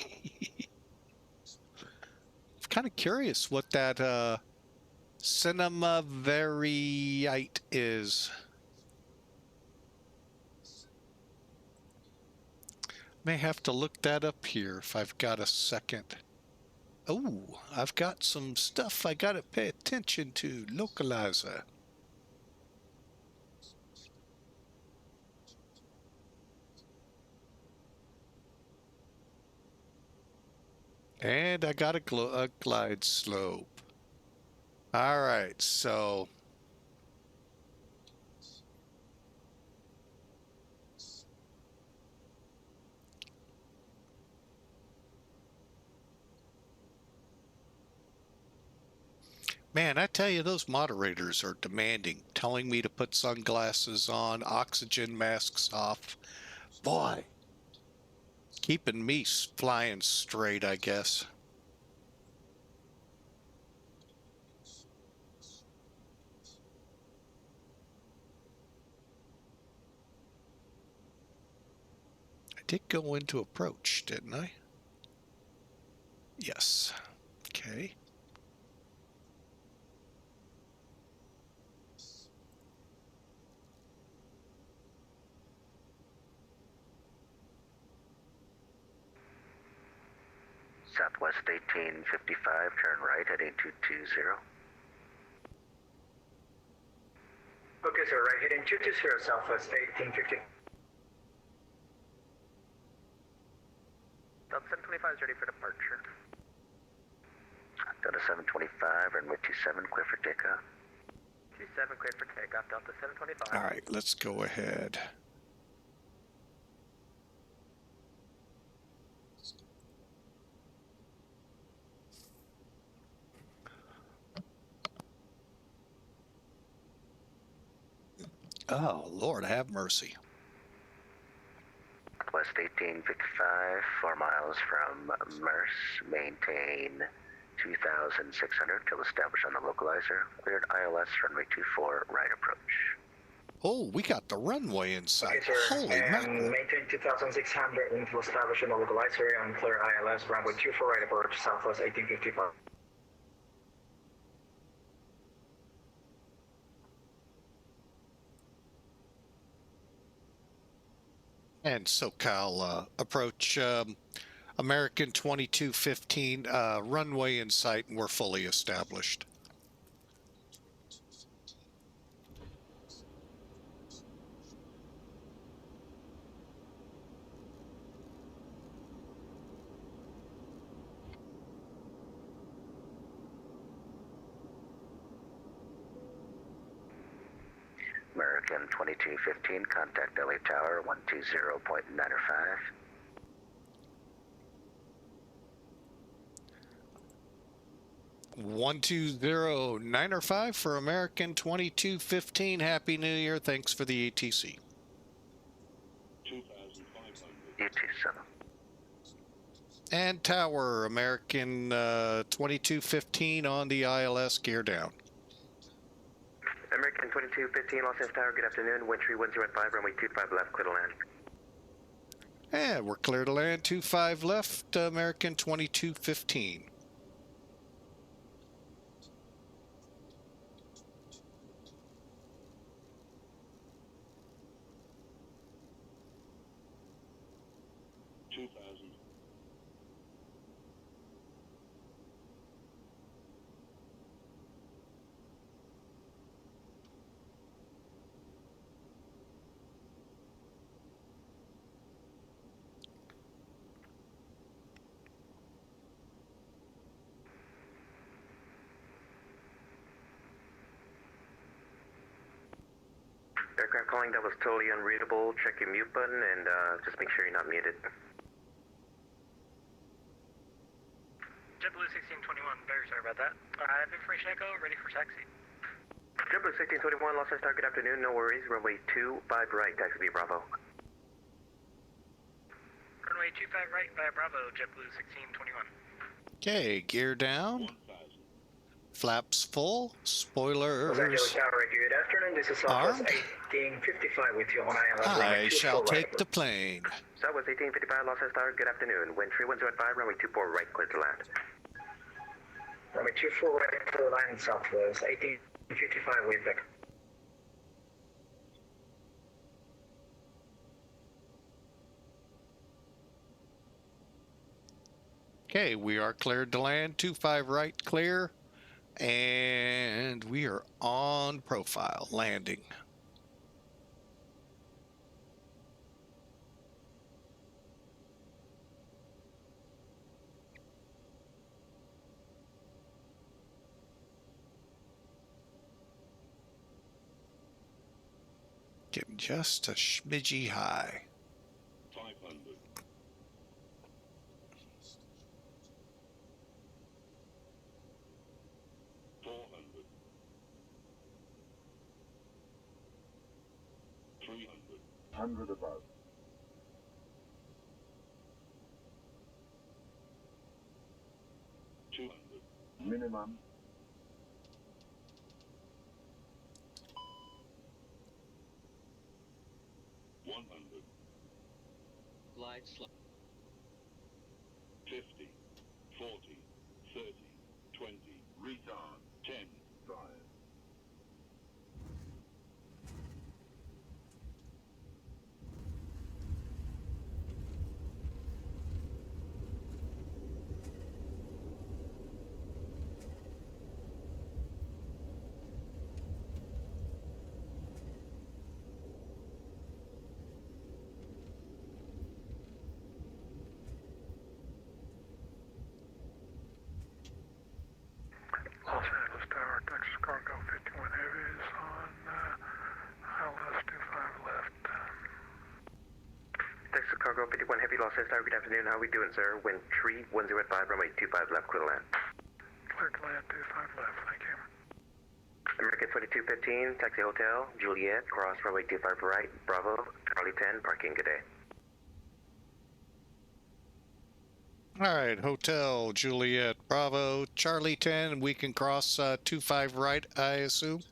kind of curious what that cinema variate is. May have to look that up here if I've got a second. Oh, I've got some stuff I gotta pay attention to. Localizer. And I got a glide slope. All right, so man, I tell you, those moderators are demanding, telling me to put sunglasses on, oxygen masks off. Boy, keeping me flying straight, I guess. I did go into approach, didn't I? Yes. Okay. Southwest 1855, turn right heading 220. Okay, sir, right heading 220, Southwest 1850. Delta 725 is ready for departure. Delta 725, runway 27, clear for takeoff. 27 cleared for takeoff, Delta 725. All right, let's go ahead. Oh, Lord, have mercy. West 1855, 4 miles from Merce, maintain 2,600 till established on the localizer. Cleared ILS, runway 24, right approach. Oh, we got the runway in sight. Okay, sir, Holy and mackerel. maintain 2,600 until established on the localizer and clear ILS, runway 24, right approach, Southwest 1855. And SoCal approach American 2215, runway in sight, and we're fully established. American 2215, contact LA Tower 120.95. One 120.905 for American 2215. Happy New Year. Thanks for the ATC. 227. And Tower, American 2215 on the ILS, gear down. American 2215, Los Angeles Tower, good afternoon. Wind 3105, runway 25 left, clear to land. And we're clear to land, 25 left, American 2215. Aircraft calling, that was totally unreadable. Check your mute button and just make sure you're not muted. JetBlue 1621, very sorry about that. I have information echo, ready for taxi. JetBlue 1621, Los Angeles Tower, good afternoon. No worries. Runway 25 right, taxi via Bravo. Runway 25 right via Bravo, JetBlue 1621. Okay, gear down. flaps full, Los spoilers Angeles Tower, good afternoon. This is Southwest armed. 1855 with you on ILS runway I 24 shall right. take the plane. Southwest 1855, Los Angeles Tower, good afternoon. Wind 3105, runway 24 right, clear to land. Runway 24 right to the line Southwest 1855 with back. Okay, we are cleared to land. 25 right, clear. And we are on profile, landing. Getting just a smidgy high. 500. 400. 300. 100 above. 200. Minimum. 100. Glide slow. 50. 40. 30. 20. Retard. 10. 5. Los Angeles Tower, Texas Cargo 51 Heavy is on ILS 25 left. Texas Cargo 51 Heavy, Los Angeles Tower, good afternoon. How are we doing, sir? Wind 3105, runway 25 left, clear to land. Clear to land 25 left, thank you. American 2215, taxi hotel, Juliet, cross runway 25 right, Bravo, Charlie 10, parking, good day. All right, Hotel Juliet Bravo Charlie 10. We can cross 25 right, I assume.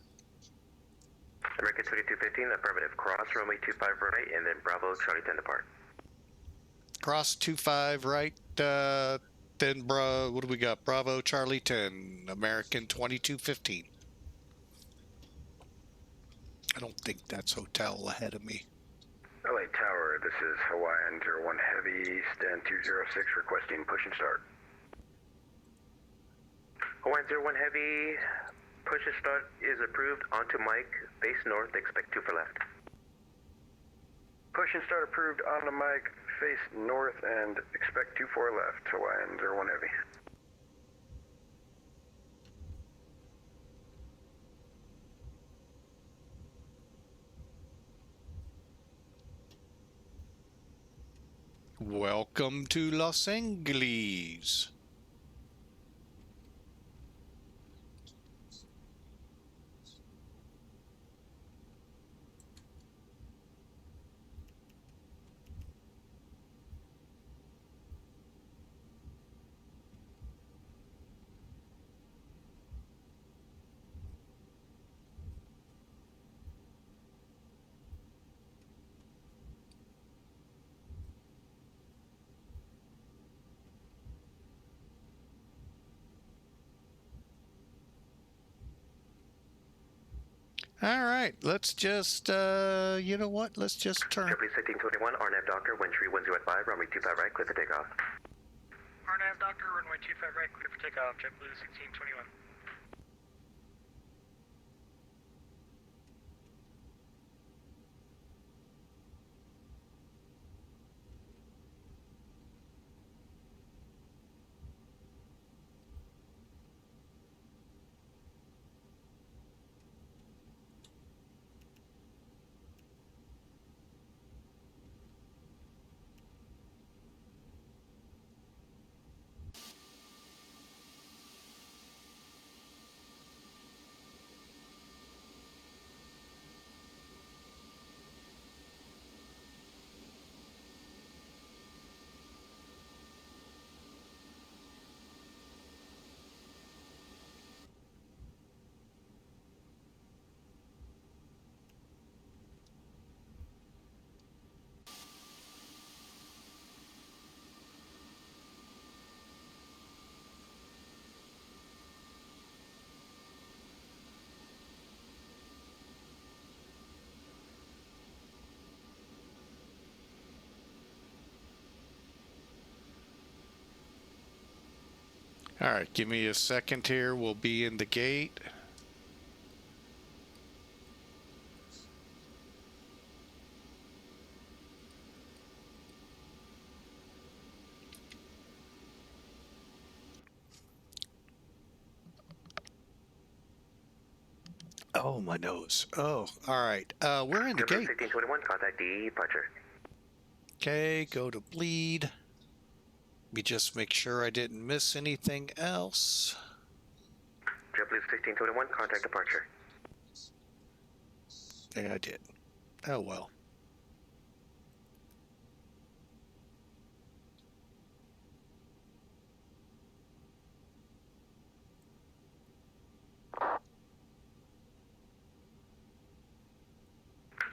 American 2215, affirmative, cross runway 25 right, and then Bravo, Charlie 10 depart. Cross 25 right. Then what do we got? Bravo Charlie 10. American 2215. I don't think that's hotel ahead of me. LA Tower, this is Hawaiian 01 Heavy, stand 206, requesting push and start. Hawaiian 01 Heavy, push and start is approved, onto Mike, face north, expect 2 for left. Push and start approved on the mic, face north and expect 24 left, Hawaiian 01 Heavy. Welcome to Los Angeles. All right, let's just, you know what? Let's just turn. Triple 1621, RNAV Doctor, wind 3105, runway 25 right, clear for takeoff. RNAV Doctor, runway 25 right, clear for takeoff, JetBlue 1621. All right, give me a second here. We'll be in the gate. Oh, my nose. Oh, all right. We're in the gate. 1621, contact departure. Okay, go to bleed. Let me just make sure I didn't miss anything else. JetBlue 1621, contact departure. Yeah, I did. Oh, well.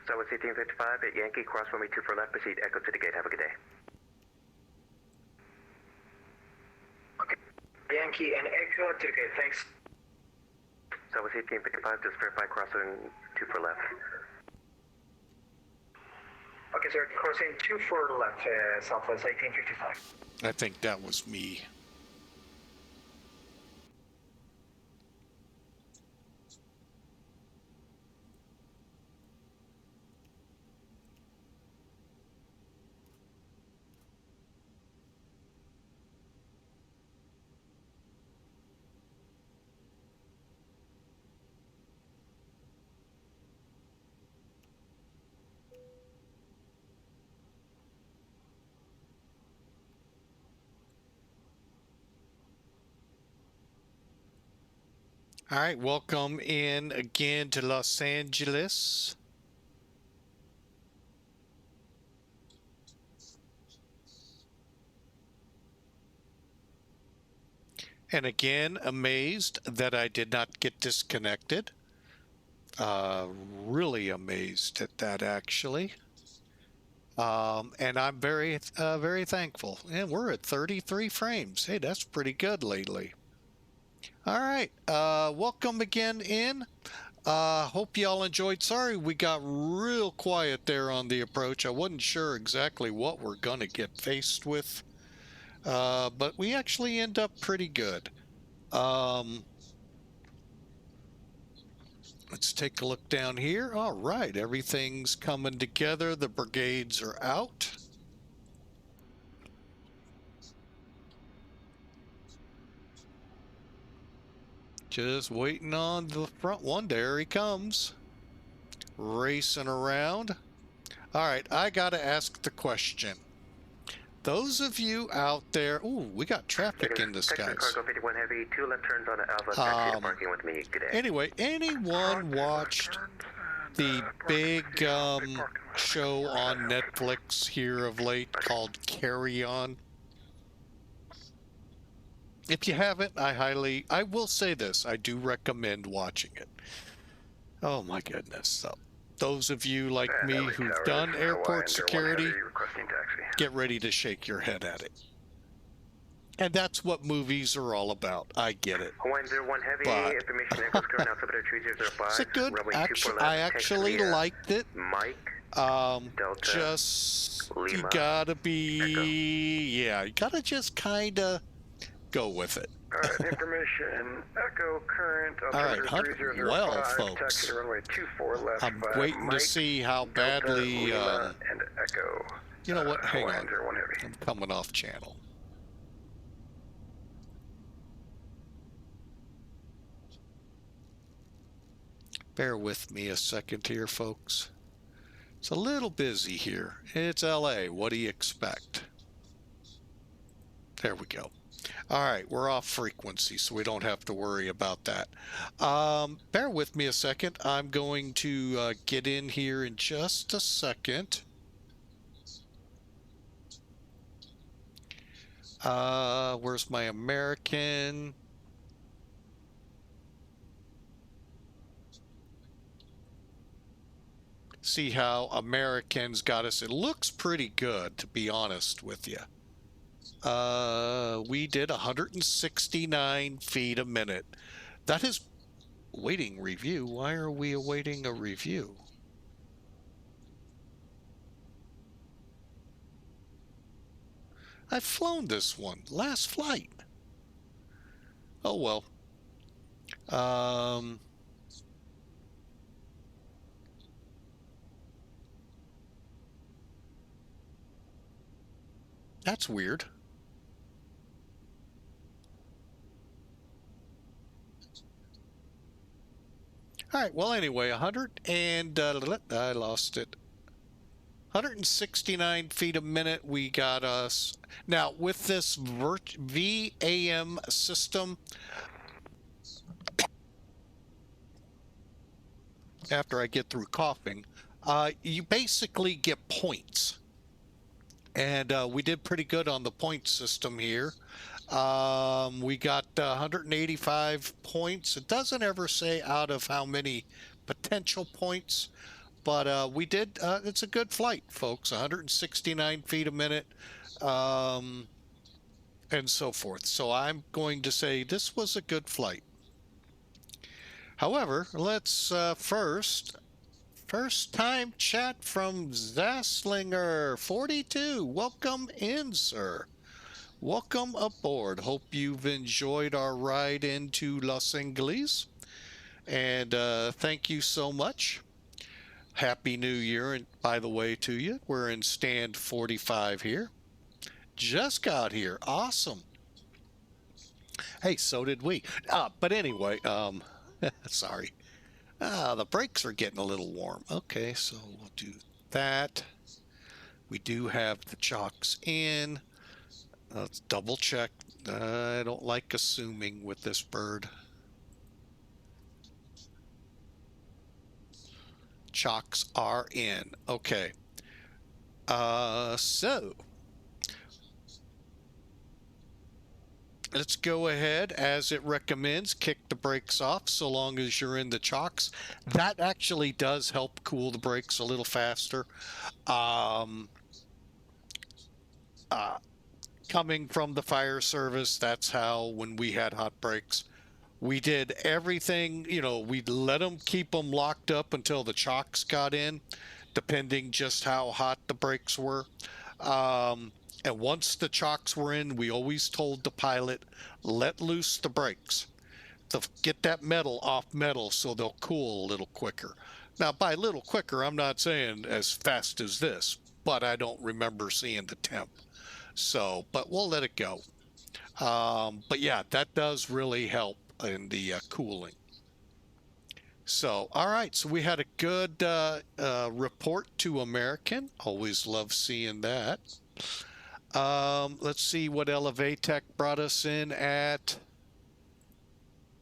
Southwest 1855 at Yankee, cross runway 24 left, proceed echo to the gate. Have a good day. Okay. Yankee and Echo to the gate, thanks. Southwest 1855, just verify crossing 24 left. Okay, sir, crossing 24 left, Southwest 1855. I think that was me. All right, welcome in again to Los Angeles. And again, amazed that I did not get disconnected. Really amazed at that, actually. And I'm very thankful. And we're at 33 frames. Hey, that's pretty good lately. All right, welcome again in. Hope y'all enjoyed. Sorry we got real quiet there on the approach. I wasn't sure exactly what we're going to get faced with. But we actually end up pretty good. Let's take a look down here. All right, everything's coming together. The brigades are out. Just waiting on the front one. There he comes. Racing around. All right, I got to ask the question. Those of you out there, ooh, we got traffic in the skies. Cargo 51 Heavy, 2 left turns on the Alpha, taxi to parking with me. Good day. Anyway, anyone watched the big show on Netflix here of late called Carry On? If you haven't, I will say this, I do recommend watching it. Oh my goodness. So those of you like me who've done airport security, get ready to shake your head at it. And that's what movies are all about. I get it. Hawaiian 01 Heavy, But information echoes current altimeter 3005. is it good? I actually liked it. Mike, Delta, just, Lima, you gotta be, yeah, you gotta just kind of go with it. Alright, information, echo current, Alright, altimeter 3005, well, taxi folks, to runway 24 left, I'm waiting Mike, to see how Delta, badly, Lima, and echo. you know what, hang Hawaiian on, 01 Heavy. I'm coming off channel. Bear with me a second here, folks. It's a little busy here. It's LA. What do you expect? There we go. All right, we're off frequency, so we don't have to worry about that. Bear with me a second. I'm going to get in here in just a second. Where's my American? See how Americans got us. It looks pretty good, to be honest with you. We did 169 feet a minute. That is awaiting review. Why are we awaiting a review? I've flown this one. Last flight. Oh well. That's weird. All right. Well, anyway, 100 and I lost it. 169 feet a minute. We got us now with this VAM system. After I get through coughing, you basically get points, and we did pretty good on the point system here. We got 185 points. It doesn't ever say out of how many potential points, but we did. It's a good flight, folks. 169 feet a minute, and so forth. So I'm going to say this was a good flight. However, let's first time chat from Zaslinger 42. Welcome in, sir. Welcome aboard. Hope you've enjoyed our ride into Los Angeles. And thank you so much. Happy New Year, and by the way, to you. We're in stand 45 here. Just got here. Awesome. Hey, so did we. But anyway, sorry. The brakes are getting a little warm. Okay, so we'll do that. We do have the chocks in. Let's double check. I don't like assuming with this bird. Chocks are in. Okay. So let's go ahead, as it recommends, kick the brakes off so long as you're in the chocks. That actually does help cool the brakes a little faster. Coming from the fire service, that's how, when we had hot brakes, we did everything, we'd let them keep them locked up until the chocks got in, depending just how hot the brakes were. And once the chocks were in, we always told the pilot, let loose the brakes to get that metal off metal so they'll cool a little quicker. Now, by a little quicker, I'm not saying as fast as this, but I don't remember seeing the temp. So, but we'll let it go. But yeah, that does really help in the cooling. So, all right. So we had a good report to American. Always love seeing that. Let's see what Elevatech brought us in at.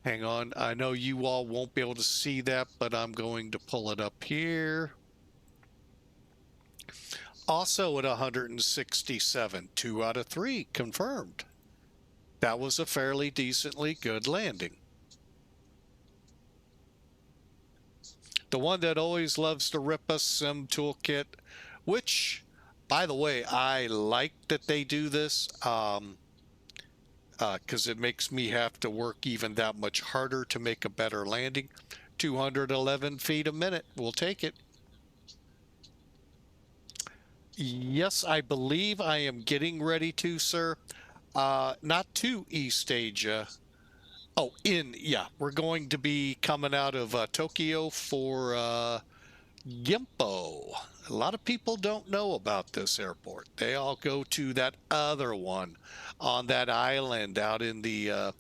Hang on. I know you all won't be able to see that, but I'm going to pull it up here. Also at 167, 2 out of 3 confirmed. That was a fairly decently good landing. The one that always loves to rip us, Sim Toolkit, which, by the way, I like that they do this, because it makes me have to work even that much harder to make a better landing. 211 feet a minute. We'll take it. Yes, I believe I am getting ready to, sir. Not to East Asia. Oh, yeah, we're going to be coming out of Tokyo for Gimpo. A lot of people don't know about this airport. They all go to that other one on that island out in the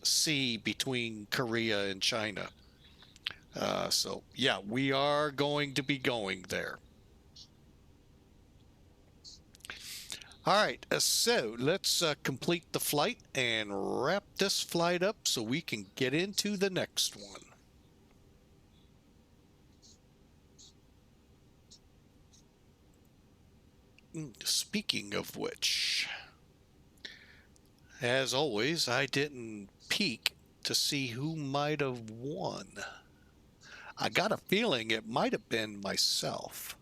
sea between Korea and China. So, yeah, we are going to be going there. All right, so let's complete the flight and wrap this flight up so we can get into the next one. Speaking of which, as always, I didn't peek to see who might have won. I got a feeling it might have been myself.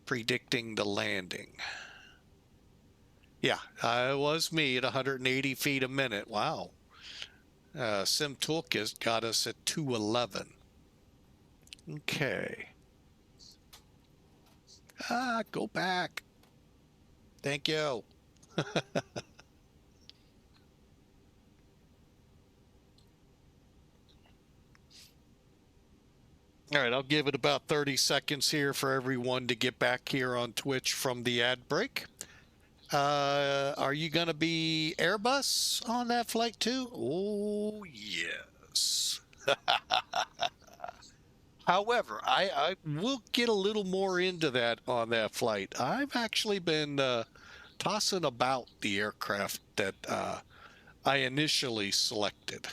Predicting the landing. Yeah, it was me at 180 feet a minute. Wow. Sim Toolkit got us at 211. Okay. Go back. Thank you. All right, I'll give it about 30 seconds here for everyone to get back here on Twitch from the ad break. Are you going to be Airbus on that flight too? Oh, yes. However, I will get a little more into that on that flight. I've actually been tossing about the aircraft that I initially selected.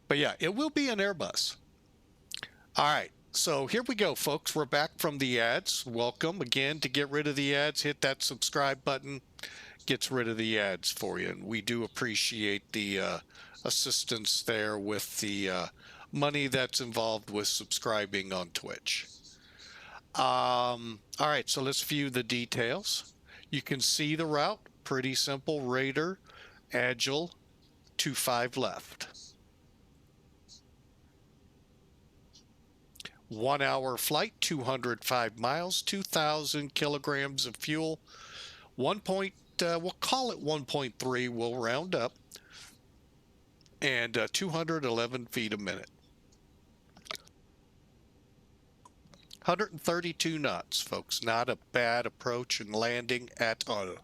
But yeah, it will be an Airbus. All right. So here we go, folks. We're back from the ads. Welcome again. To get rid of the ads, hit that subscribe button. Gets rid of the ads for you. And we do appreciate the assistance there with the money that's involved with subscribing on Twitch. All right. So let's view the details. You can see the route. Pretty simple. Raider, Agile, 25 left. 1 hour flight, 205 miles, 2,000 kilograms of fuel, we'll call it 1.3, we'll round up, and 211 feet a minute. 132 knots, folks. Not a bad approach and landing at all.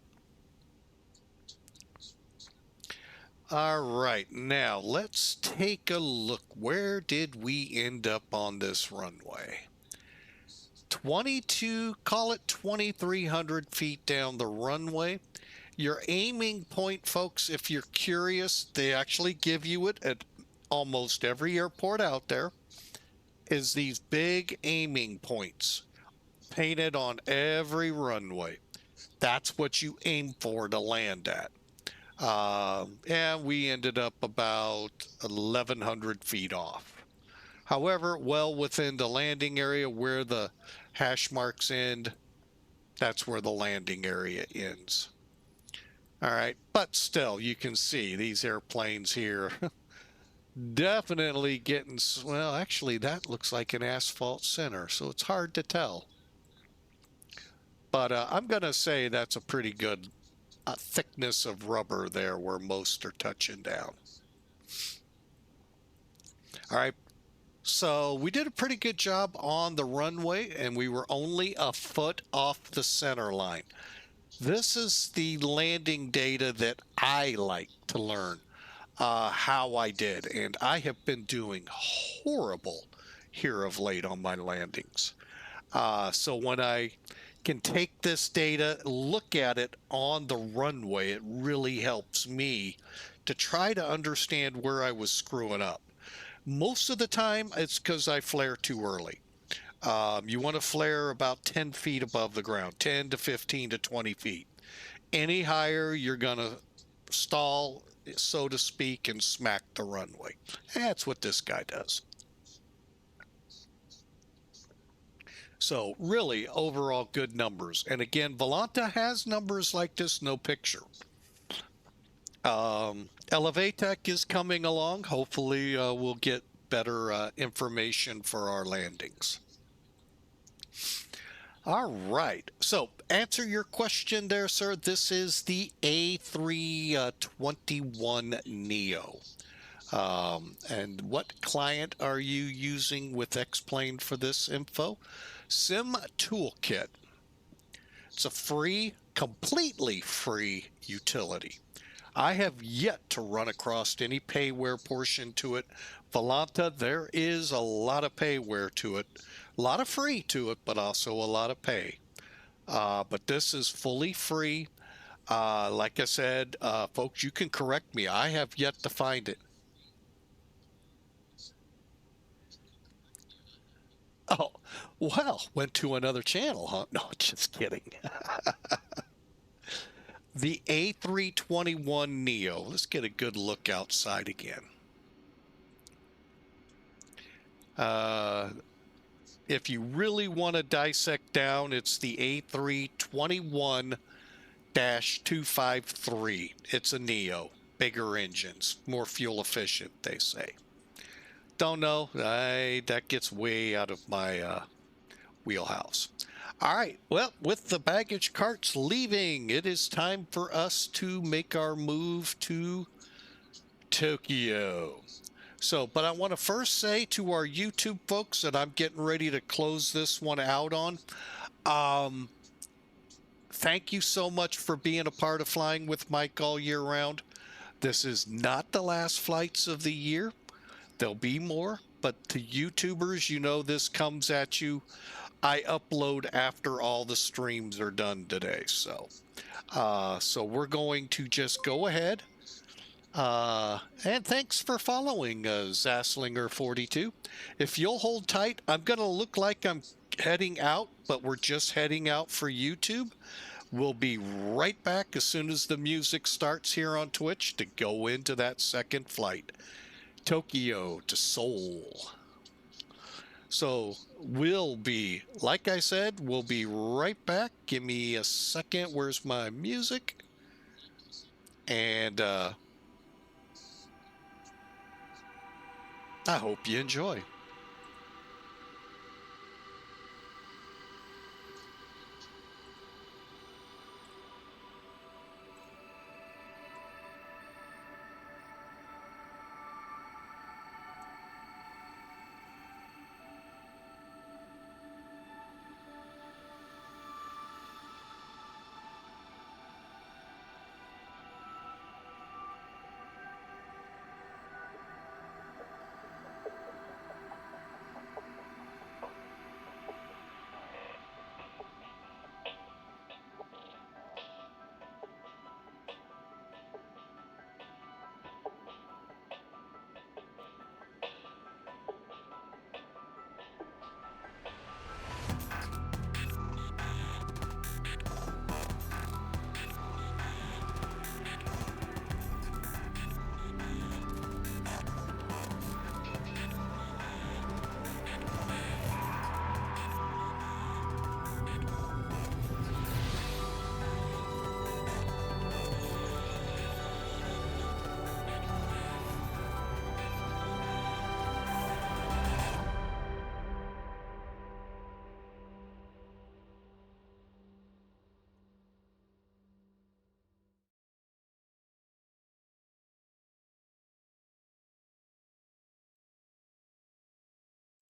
All right, now let's take a look. Where did we end up on this runway? call it 2,300 feet down the runway. Your aiming point, folks, if you're curious, they actually give you it at almost every airport out there, is these big aiming points painted on every runway. That's what you aim for to land at. And we ended up about 1,100 feet off. However, well within the landing area where the hash marks end, that's where the landing area ends. All right, but still, you can see these airplanes here definitely getting, well, actually, that looks like an asphalt center, so it's hard to tell. But I'm going to say that's a pretty good thickness of rubber there where most are touching down. All right, so we did a pretty good job on the runway, and we were only a foot off the center line. This is the landing data that I like to learn how I did, and I have been doing horrible here of late on my landings. So when I can take this data, look at it on the runway, it really helps me to try to understand where I was screwing up. Most of the time, it's because I flare too early. You want to flare about 10 feet above the ground, 10 to 15 to 20 feet. Any higher, you're going to stall, so to speak, and smack the runway. That's what this guy does. So really, overall, good numbers. And again, Volanta has numbers like this, no picture. Elevatec is coming along. Hopefully, we'll get better information for our landings. All right. So, answer your question there, sir. This is the A321neo. And what client are you using with X-Plane for this info? Sim Toolkit. It's a free, completely free utility. I have yet to run across any payware portion to it. Volanta, there is a lot of payware to it, a lot of free to it, but also a lot of pay. But this is fully free. Like I said, folks, you can correct me. I have yet to find it. Oh, well, went to another channel, huh? No, just kidding. The A321neo. Let's get a good look outside again. If you really want to dissect down, it's the A321-253. It's a neo. bigger engines, more fuel efficient, they say. Don't know. That gets way out of my wheelhouse. All right. Well, with the baggage carts leaving, it is time for us to make our move to Tokyo. So, but I want to first say to our YouTube folks that I'm getting ready to close this one out on. Thank you so much for being a part of Flying with Mike all year round. This is not the last flights of the year. There'll be more, but to YouTubers, you know this comes at you. I upload after all the streams are done today. So we're going to just go ahead. And thanks for following Zaslinger42. If you'll hold tight, I'm going to look like I'm heading out, but we're just heading out for YouTube. We'll be right back as soon as the music starts here on Twitch to go into that second flight, Tokyo to Seoul. So we'll be, like I said, we'll be right back. Give me a second. Where's my music? And I hope you enjoy.